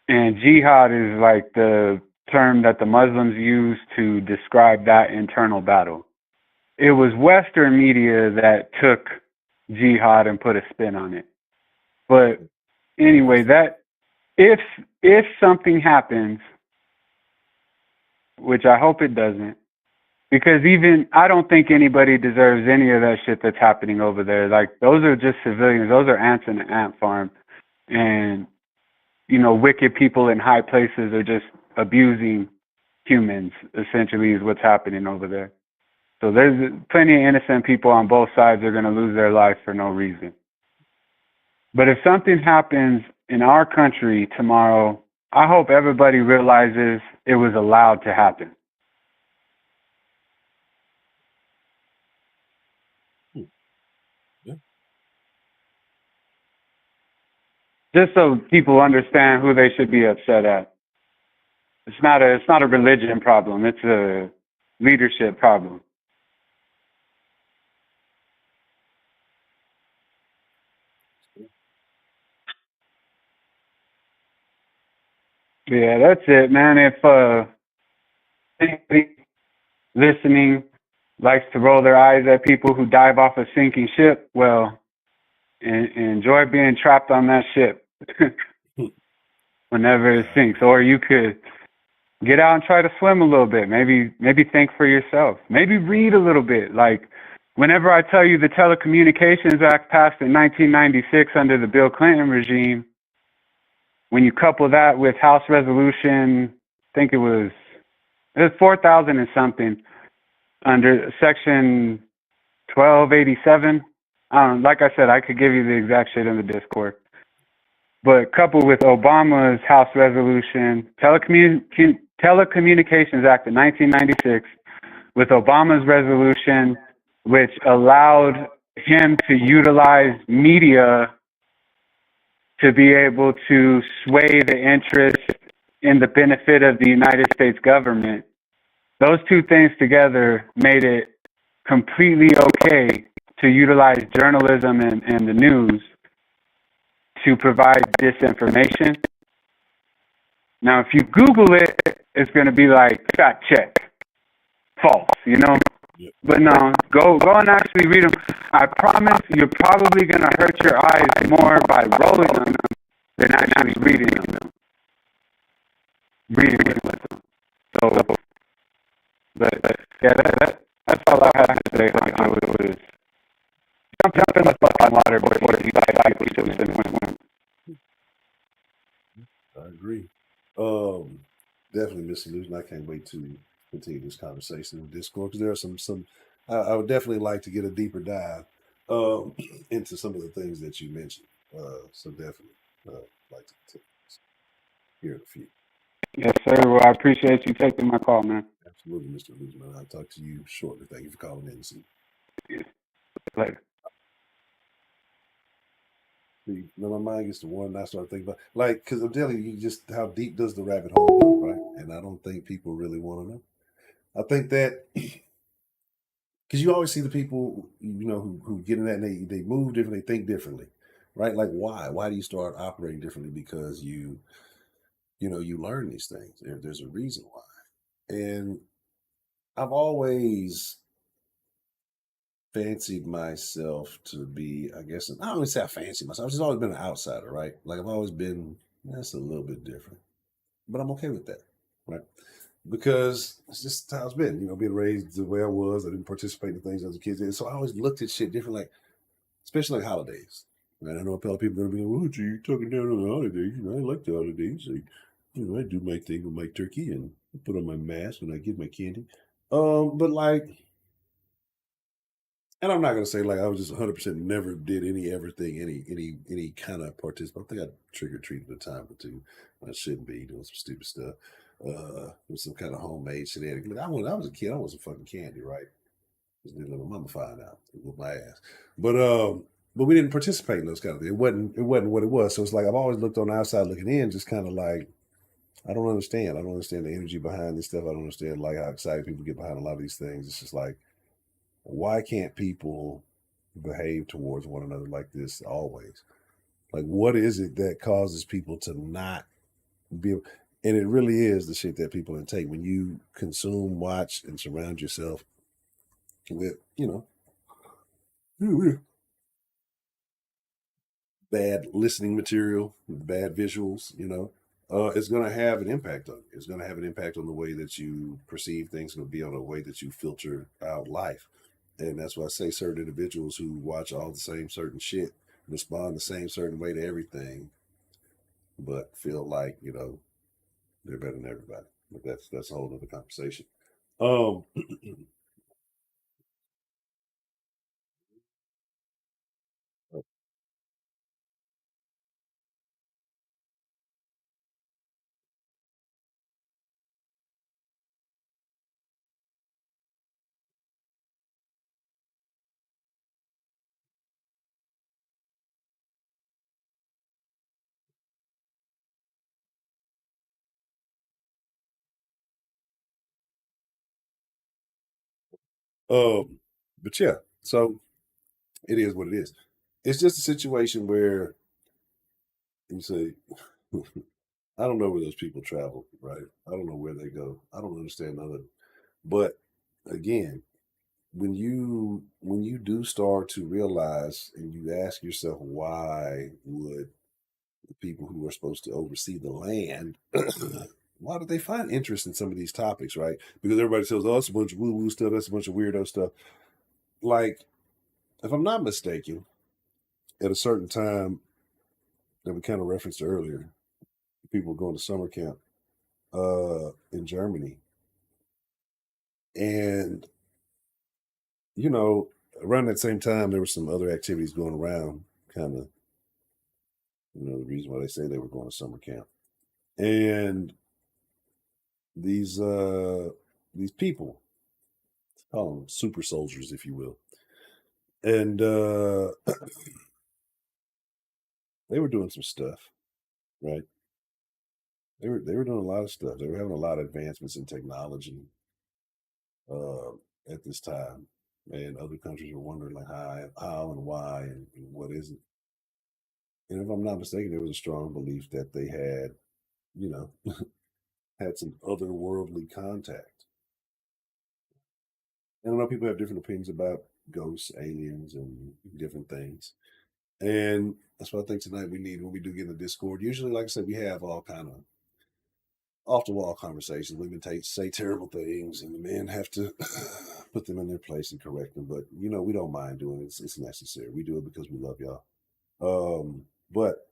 And jihad is like the term that the Muslims use to describe that internal battle. It was Western media that took jihad and put a spin on it. But anyway, that if something happens, which I hope it doesn't, because even I don't think anybody deserves any of that shit that's happening over there. Like, those are just civilians. Those are ants in an ant farm. And, wicked people in high places are just abusing humans, essentially, is what's happening over there. So there's plenty of innocent people on both sides that are going to lose their life for no reason. But if something happens in our country tomorrow I hope everybody realizes it was allowed to happen. Yeah. Just so people understand who they should be upset at. It's not a religion problem. It's a leadership problem. Yeah, that's it, man. If anybody listening likes to roll their eyes at people who dive off a sinking ship, well, enjoy being trapped on that ship whenever it sinks. Or you could get out and try to swim a little bit. Maybe think for yourself. Maybe read a little bit. Like whenever I tell you the Telecommunications Act passed in 1996 under the Bill Clinton regime, when you couple that with House Resolution, I think it was 4,000 and something under Section 1287. Like I said, I could give you the exact shit in the Discord. But coupled with Obama's House Resolution, Telecommunications Act of 1996, with Obama's resolution, which allowed him to utilize media to be able to sway the interest in the benefit of the United States government. Those two things together made it completely okay to utilize journalism and the news to provide disinformation. Now, if you Google it, it's going to be like fact check, false, you know? Yep. But no, go and actually read them. I promise you're probably going to hurt your eyes more by rolling them than actually reading them. Reading them. So, but yeah, that's all I have to say. I was jump in the fucking water before you guys went. I agree. Definitely, Miss Illusion. I can't wait to continue this conversation in Discord because there are some. I would definitely like to get a deeper dive into some of the things that you mentioned. So definitely, like to hear a few. Yes, sir. Well, I appreciate you taking my call, man. Absolutely, Mr. Illusion. I'll talk to you shortly. Thank you for calling in. See, Later. then my mind gets to one, and I start thinking about like because I'm telling you, just how deep does the rabbit hole go, right? And I don't think people really want to know. I think that because you always see the people who get in that and they move differently, they think differently, right? Like why do you start operating differently? Because you learn these things. There's a reason why. And I've always fancied myself to be, I guess, I don't even say I fancy myself, I've just always been an outsider, right? Like I've always been, that's a little bit different, but I'm okay with that, right? Because it's just how it's been, being raised the way I was. I didn't participate in things as a kid did. So I always looked at shit different, like, especially like holidays. And I know a lot of people are going to be like, well, gee, you're talking down on the holidays. I like the holidays. I do my thing with my turkey and I put on my mask and I get my candy. But like, and I'm not going to say like I was just 100% never did any everything, any kind of participation. I think I trick or treated a time or two. I shouldn't be doing some stupid stuff. With some kind of homemade shenanigans. When I was a kid, I was a fucking candy, right? Just didn't let my mama find out. It whooped my ass. But we didn't participate in those kind of things. It wasn't what it was. So it's like I've always looked on the outside looking in, just kind of like I don't understand. I don't understand the energy behind this stuff. I don't understand like how excited people get behind a lot of these things. It's just like, why can't people behave towards one another like this always? Like, what is it that causes people to not be? And it really is the shit that people intake when you consume, watch, and surround yourself with, bad listening material, bad visuals, it's going to have an impact on you. It's going to have an impact on the way that you perceive things. It's going to be on the way that you filter out life. And that's why I say certain individuals who watch all the same certain shit respond the same certain way to everything, but feel like, they're better than everybody. But that's a whole other conversation. Um, But yeah, so it is what it is. It's just a situation where you say, I don't know where those people travel, right? I don't know where they go. I don't understand none of it. But again, when you do start to realize and you ask yourself why would the people who are supposed to oversee the land why do they find interest in some of these topics, right? Because everybody says, oh, it's a bunch of woo-woo stuff, that's a bunch of weirdo stuff. Like, if I'm not mistaken, at a certain time that we kind of referenced earlier, people were going to summer camp in Germany. And, you know, around that same time, there were some other activities going around, kind of, the reason why they say they were going to summer camp. And these people, call them super soldiers, if you will, and they were doing some stuff, right? They were doing a lot of stuff. They were having a lot of advancements in technology uh, at this time, and other countries were wondering like how and why and what is it. And if I'm not mistaken, there was a strong belief that they had, you know, had some otherworldly contact. And I know people have different opinions about ghosts, aliens, and different things. And that's what I think tonight we need when we do get in the Discord. Usually, like I said, we have all kind of off the wall conversations. Women say terrible things, and the men have to put them in their place and correct them. But we don't mind doing it. It's necessary. We do it because we love y'all. But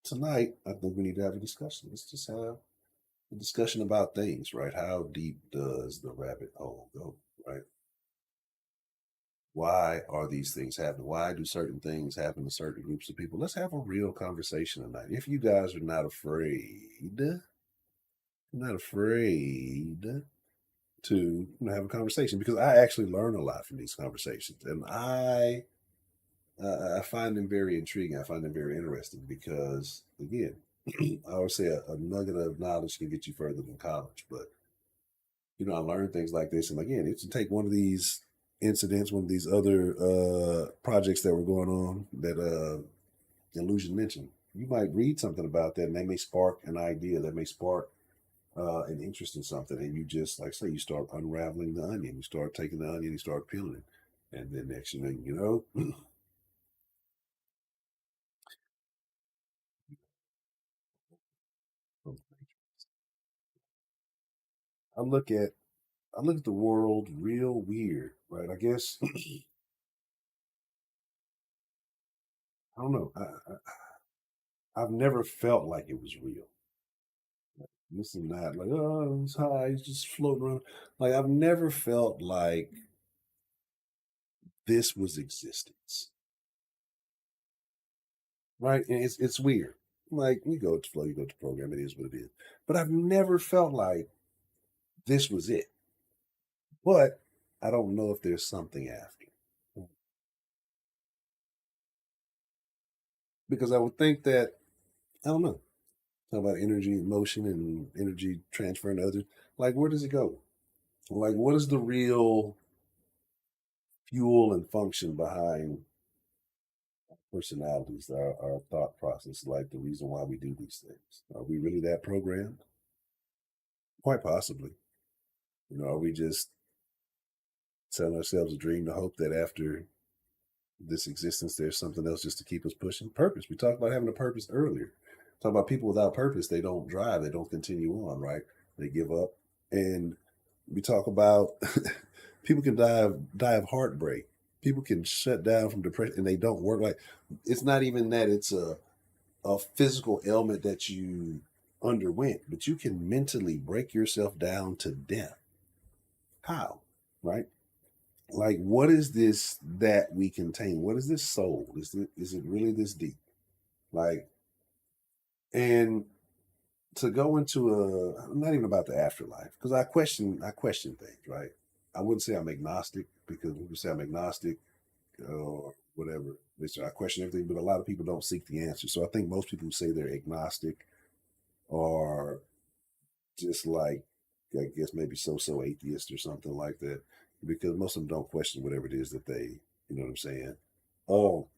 tonight, I think we need to have a discussion. Let's just have a discussion about things, right? How deep does the rabbit hole go, right? Why are these things happening? Why do certain things happen to certain groups of people? Let's have a real conversation tonight. If you guys are not afraid to have a conversation, because I actually learn a lot from these conversations, and I find them very intriguing. I find them very interesting because, again, I always say a nugget of knowledge can get you further than college. But I learn things like this, and again, it's to take one of these incidents, one of these other projects that were going on that Illusion mentioned. You might read something about that, and that may spark an idea. That may spark an interest in something, and you just, like I say, you start unraveling the onion. You start taking the onion, you start peeling it, and then next thing you know, I look at the world real weird, right? I guess I don't know. I've never felt like it was real. This and that, like, oh, it's high, it's just floating around. Like, I've never felt like this was existence, right? And it's weird. Like, we go to flow, you go to program, it is what it is. But I've never felt like this was it. But I don't know if there's something after. Because I would think that, I don't know, talk about energy and motion and energy transferring to others. Like, where does it go? Like, what is the real fuel and function behind personalities, our thought process, like the reason why we do these things? Are we really that programmed? Quite possibly. Are we just telling ourselves a dream to hope that after this existence, there's something else just to keep us pushing? Purpose. We talked about having a purpose earlier. Talk about people without purpose, they don't drive, they don't continue on, right? They give up. And we talk about people can die of heartbreak. People can shut down from depression and they don't work. Like, it's not even that it's a physical ailment that you underwent, but you can mentally break yourself down to death. How? Right? Like, what is this that we contain? What is this soul? Is it really this deep? Like, and to go into not even about the afterlife, because I question things, right? I wouldn't say I'm agnostic, because when you say I'm agnostic or whatever, they say I question everything, but a lot of people don't seek the answer. So I think most people who say they're agnostic are just like I guess maybe so atheist or something like that, because most of them don't question whatever it is that they, you know what I'm saying. Oh,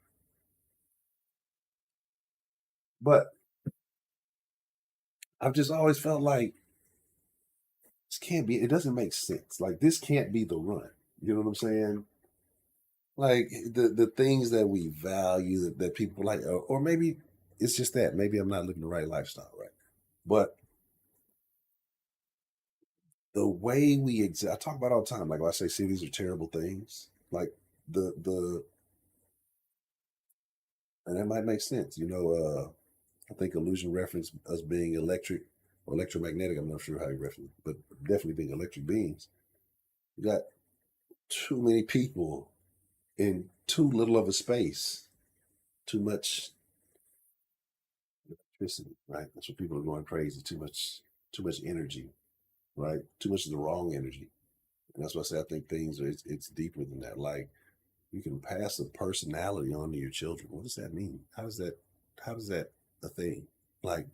but I've just always felt like this can't be. It doesn't make sense. Like this can't be the run. You know what I'm saying? Like the things that we value that people like, or maybe it's just that maybe I'm not living the right lifestyle, right? But the way we I talk about all the time. Like when I say cities are terrible things, like the and that might make sense. I think illusion reference us being electric or electromagnetic. I'm not sure how you reference it, but definitely being electric beings. You got too many people in too little of a space, too much electricity, right? That's what people are going crazy. Too much energy, right? Too much of the wrong energy. And that's why I say I think things are it's deeper than that. Like you can pass a personality on to your children. What does that mean? How does that a thing? Like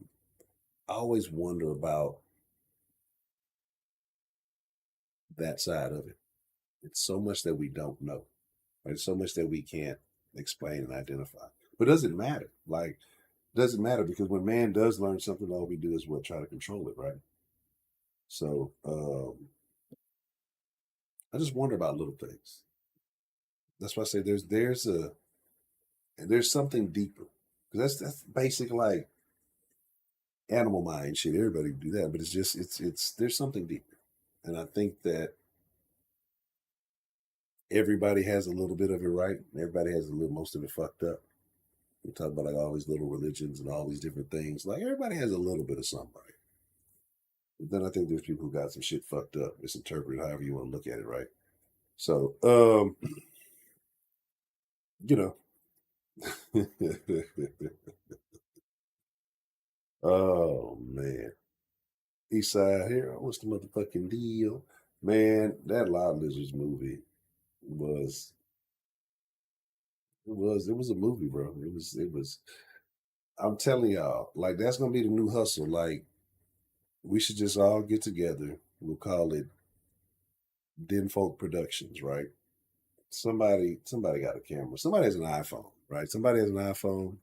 I always wonder about that side of it. It's so much that we don't know. Right? So much that we can't explain and identify. But does it matter? Like, doesn't matter because when man does learn something, all we do is what try to control it, right? So I just wonder about little things. That's why I say there's something deeper because that's basic like animal mind shit. Everybody can do that, but it's there's something deeper, and I think that everybody has a little bit of it right. Everybody has a little most of it fucked up. We talk about like all these little religions and all these different things. Like everybody has a little bit of something right. But then I think there's people who got some shit fucked up. It's interpreted however you want to look at it, right? So, you know, oh man, East Side here. What's the motherfucking deal, man? That Loud Lizards movie was it was a movie, bro. It was. I'm telling y'all, like that's gonna be the new hustle. Like we should just all get together. We'll call it Den Folk Productions, right? Somebody got a camera. Somebody has an iPhone, right? Somebody has an iPhone,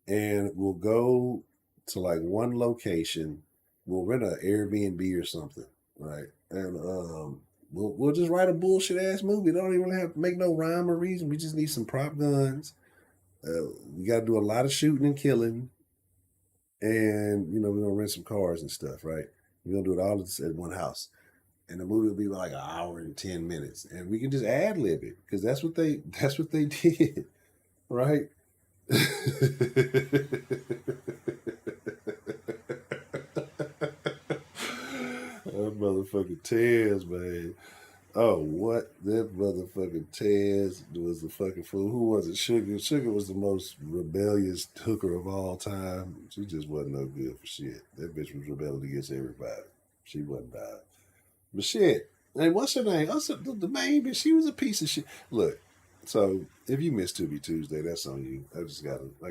and we'll go to like one location. We'll rent an Airbnb or something, right? And we'll just write a bullshit ass movie. Don't even have to make no rhyme or reason. We just need some prop guns. We got to do a lot of shooting and killing, and we're gonna rent some cars and stuff, right? We're gonna do it all at one house, and the movie will be like an hour and 10 minutes, and we can just ad lib it because that's what they did, right? That motherfucking Tez, man. Oh, what? That motherfucking Tez was the fucking fool. Who was it? Sugar. Sugar was the most rebellious hooker of all time. She just wasn't no good for shit. That bitch was rebelling against everybody. She wasn't bad. But shit. And what's her name? Also, the main bitch, she was a piece of shit. Look, so if you missed Tubi Tuesday, that's on you. I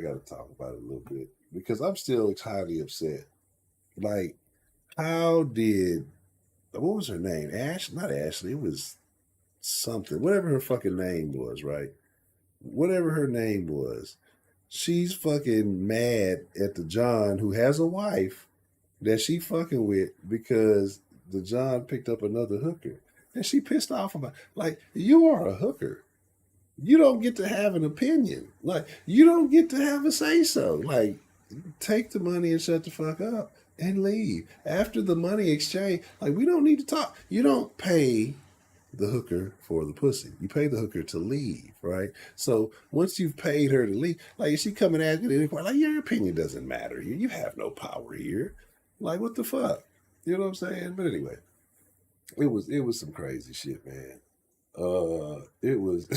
gotta talk about it a little bit because I'm still highly upset. Like, how did what was her name? Ash? Not Ashley. It was something. Whatever her fucking name was, right? Whatever her name was. She's fucking mad at the John who has a wife that she fucking with because the John picked up another hooker. And she pissed off about like, you are a hooker. You don't get to have an opinion. Like, you don't get to have a say so. Like, take the money and shut the fuck up and leave. After the money exchange, like we don't need to talk. You don't pay the hooker for the pussy. You pay the hooker to leave, right? So once you've paid her to leave, like is she coming at you at like your opinion doesn't matter here. You have no power here. Like what the fuck? You know what I'm saying? But anyway, it was some crazy shit, man. It was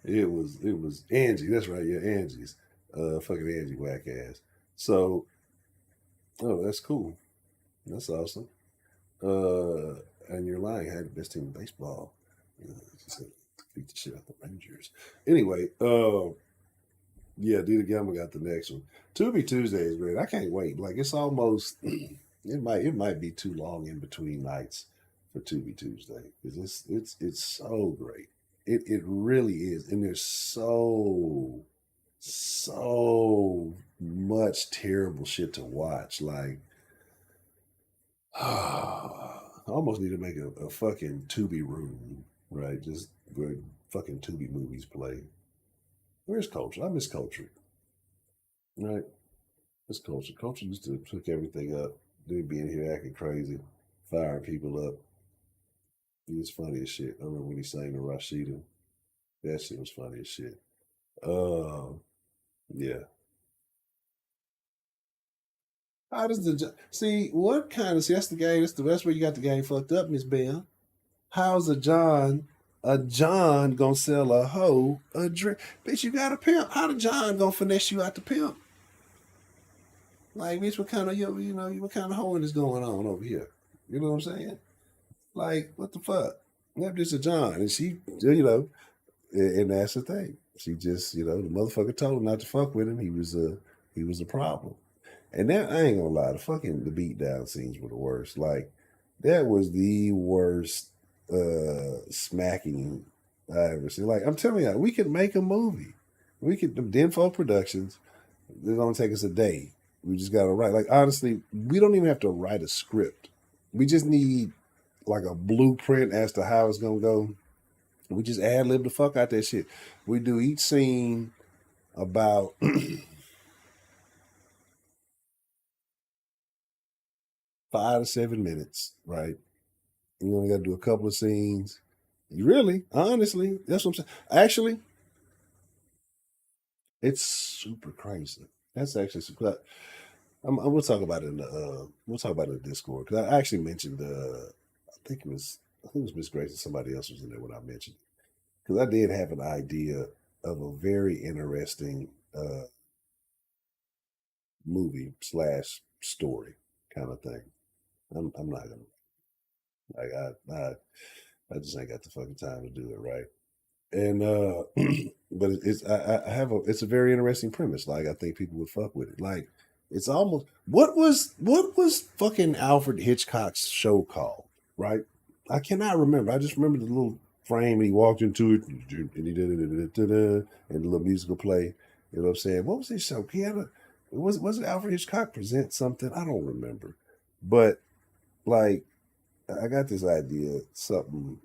it was Angie. That's right, yeah, Angie's. Fucking Angie whack ass. So, oh, that's cool. That's awesome. Uh, and you're lying. I had the best team in baseball. Just beat the shit out the Rangers. Anyway, yeah, Dita Gamma got the next one. Tubi Tuesdays, man. I can't wait. Like it's almost. It might be too long in between nights for Tubi Tuesday because it's so great. It really is, and there's so much terrible shit to watch. Like, I almost need to make a fucking Tubi room, right? Just where fucking Tubi movies play. Where's Culture? I miss Culture, right? Miss Culture. Culture used to hook everything up. They'd be in here acting crazy, firing people up. He was funny as shit. I remember when he sang to Rashida. That shit was funny as shit. Yeah. How does see what kind of see that's the game? That's where you got the game fucked up, Miss Bell. How's a John gonna sell a hoe a drink? Bitch, you got a pimp. How the John gonna finesse you out the pimp? Like, bitch, what kind of what kind of hoeing is going on over here? You know what I'm saying? Like, what the fuck? That bitch a John, and she, and that's the thing. She just, the motherfucker told him not to fuck with him. He was a problem. And that I ain't gonna lie, the beatdown scenes were the worst. Like, that was the worst smacking I ever seen. Like, I'm telling you, we could make a movie. We could Denfo Productions. It's gonna take us a day. We just gotta write. Like, honestly, we don't even have to write a script. We just need like a blueprint as to how it's gonna go. We just ad lib the fuck out that shit. We do each scene about 5 to 7 minutes, right? You only got to do a couple of scenes. You really, honestly, that's what I'm saying. Actually, it's super crazy. That's actually super. We'll talk about it in the Discord because I actually mentioned. I think it was Miss Grace and somebody else was in there when I mentioned it because I did have an idea of a very interesting movie slash story kind of thing. I'm not gonna like I just ain't got the fucking time to do it right. And but it's a very interesting premise. Like, I think people would fuck with it. Like, it's almost what was fucking Alfred Hitchcock's show called, right? I cannot remember. I just remember the little frame and he walked into it and he did it and the little musical play. You know what I'm saying? What was his show? He had was it Alfred Hitchcock present something? I don't remember. But like, I got this idea, something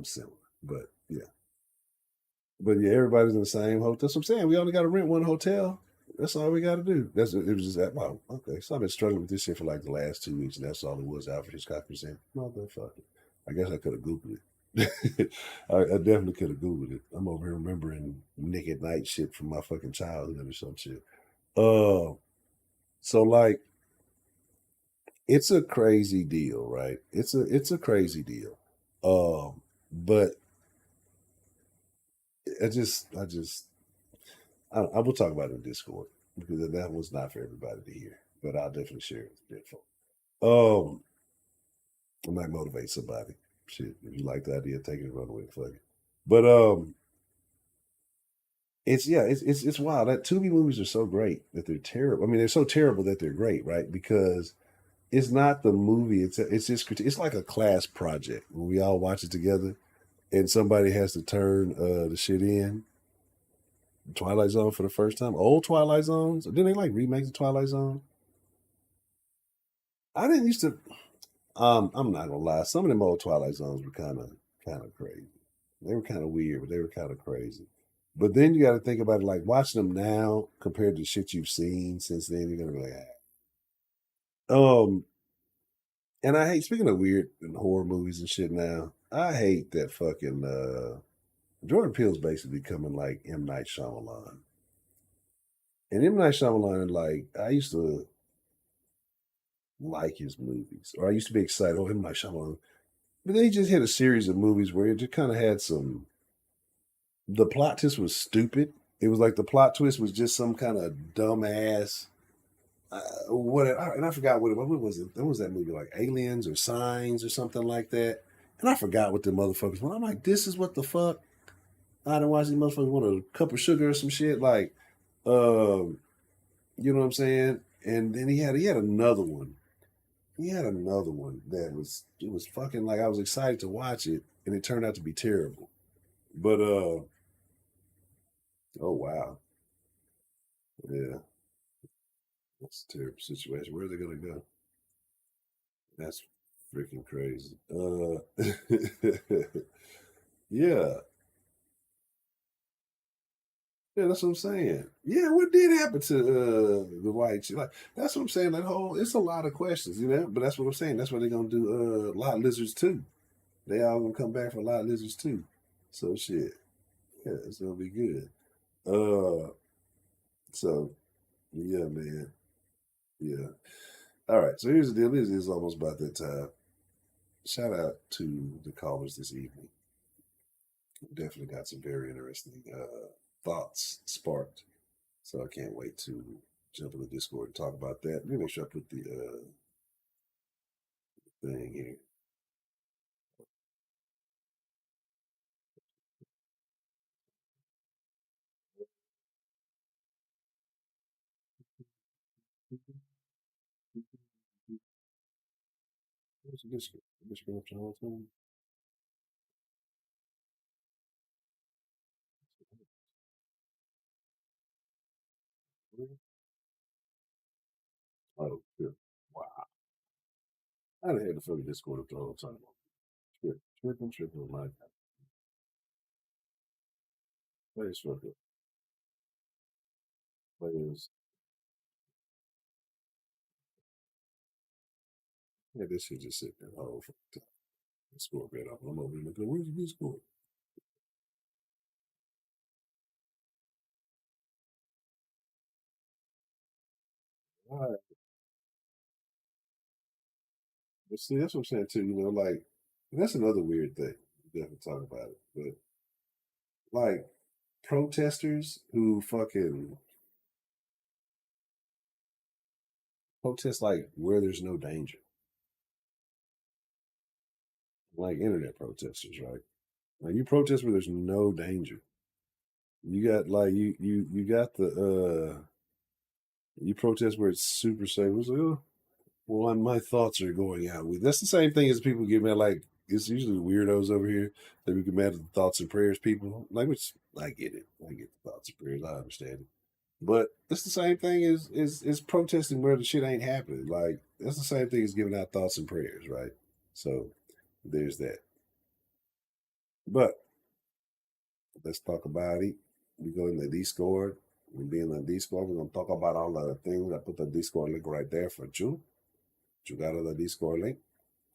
similar. But yeah. But yeah, everybody's in the same hotel. That's what I'm saying. We only got to rent one hotel. That's all we got to do. It was just that. Wow, okay. So I've been struggling with this shit for like the last 2 weeks, and that's all it was. Alfred Hitchcock present. Motherfucker. I guess I could have googled it. I definitely could have googled it. I'm over here remembering Nick at Night shit from my fucking childhood or some shit. So like, it's a crazy deal, right? It's a crazy deal. But I will talk about it in Discord because that was not for everybody to hear, but I'll definitely share it with Denfo. It might motivate somebody. Shit, if you like the idea, take it and run with it. Fuck it. But it's wild. That Tubi movies are so great that they're terrible. I mean, they're so terrible that they're great, right? Because it's not the movie. It's like a class project when we all watch it together, and somebody has to turn the shit in. Twilight Zone for the first time. Old Twilight Zones. Didn't they like remake the Twilight Zone? I didn't used to. I'm not gonna lie. Some of them old Twilight Zones were kind of crazy. They were kind of weird, but they were kind of crazy. But then you got to think about it, like watching them now compared to shit you've seen since then. You're gonna be like, and I hate speaking of weird and horror movies and shit. Now I hate that fucking Jordan Peele's basically becoming like M Night Shyamalan. And M Night Shyamalan, like, I used to like his movies, or I used to be excited. Oh, M Night Shyamalan. But then he just had a series of movies where it just kind of had some. The plot twist was stupid. It was like the plot twist was just some kind of dumbass. And I forgot what was it? What was that movie, like Aliens or Signs or something like that? And I forgot what the motherfuckers were. I'm like, this is what the fuck. I didn't watch these motherfuckers want a cup of sugar or some shit. Like, you know what I'm saying? And then he had another one. He had another one that was fucking like I was excited to watch it, and it turned out to be terrible. But oh wow, yeah, that's a terrible situation. Where are they gonna go? That's freaking crazy. Yeah, yeah, that's what I'm saying. Yeah, what did happen to the white chick? Like that's what I'm saying. That whole it's a lot of questions, you know. But that's what I'm saying. That's what they're gonna do. Lot lizards too. They all gonna come back for lot lizards too. So shit, yeah, it's gonna be good. Uh, so yeah, man, yeah. All right. So here's the deal. This is almost about that time. Shout out to the callers this evening. Definitely got some very interesting thoughts sparked. So I can't wait to jump in the Discord and talk about that. Let me make sure I put the thing here. Where's the Discord? The Discord up the whole time? Oh, good. Wow. I'd have had to fucking Discord up the whole time. Tripping, my God. Players fucking. Players. Yeah, this shit just sitting there the whole fucking time. Discord got off. I'm over here looking. Where's the Discord? All right. But see, that's what I'm saying too. You know, like that's another weird thing. We definitely talk about it, but like protesters who fucking protest like where there's no danger, like internet protesters, right? Like you protest where there's no danger. You got like you got the you protest where it's super safe. It's like, oh, well, my thoughts are going out with. That's the same thing as people get mad. Like it's usually the weirdos over here that we get mad at the thoughts and prayers people. Like which I get it. I get the thoughts and prayers. I understand it. But it's the same thing as protesting where the shit ain't happening. Like that's the same thing as giving out thoughts and prayers, right? So there's that. But let's talk about it. We go in the Discord. We be in the Discord. We're gonna talk about all the things. I put the Discord link right there for you. You got the Discord link.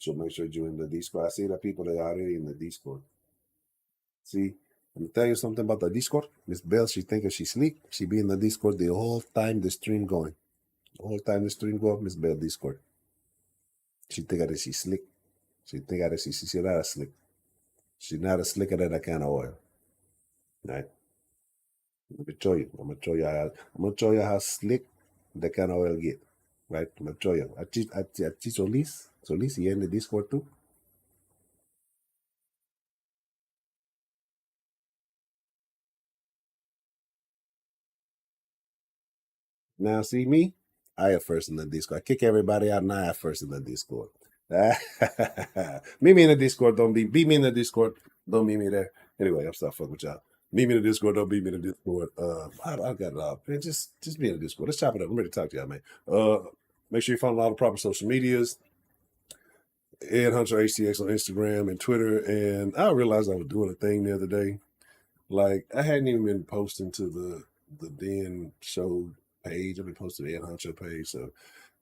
So make sure you in the Discord. I see the people that are already in the Discord. See, let me tell you something about the Discord. Miss Bell, she thinks she sleep. She be in the Discord the whole time the stream going. The whole time the stream go up, Miss Bell Discord. She think that she's slick. She think that she's not a slick. She's not a slicker than a can of oil. Right? Let me show you. I'm gonna show you how slick the can of oil get. Right? I'm gonna show you. I teach Solis. Solis, you in the Discord too? Now see me? I am first in the Discord. I kick everybody out now I first in the Discord. Meet me in the Discord. Don't beat me in the Discord. Don't meet me there. Anyway, I'm stop fucking with y'all. Meet me in the Discord. Don't beat me in the Discord. I got it all. Man, just be in the Discord. Let's chop it up. I'm ready to talk to y'all, man. Make sure you follow all the proper social medias. Ed Hunter HTX on Instagram and Twitter. And I realized I was doing a thing the other day. Like I hadn't even been posting to the Den show page. I've been posting to the Ed Hunter page. So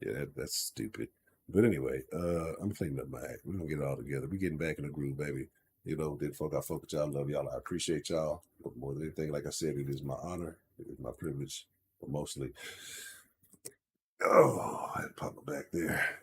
yeah, that's stupid. But anyway, I'm cleaning up my act. We're gonna get it all together. We're getting back in the groove, baby. You know, did folk I fuck with y'all, love y'all. I appreciate y'all. But more than anything, like I said, it is my honor, it is my privilege, but mostly. Oh, I had to pop it back there.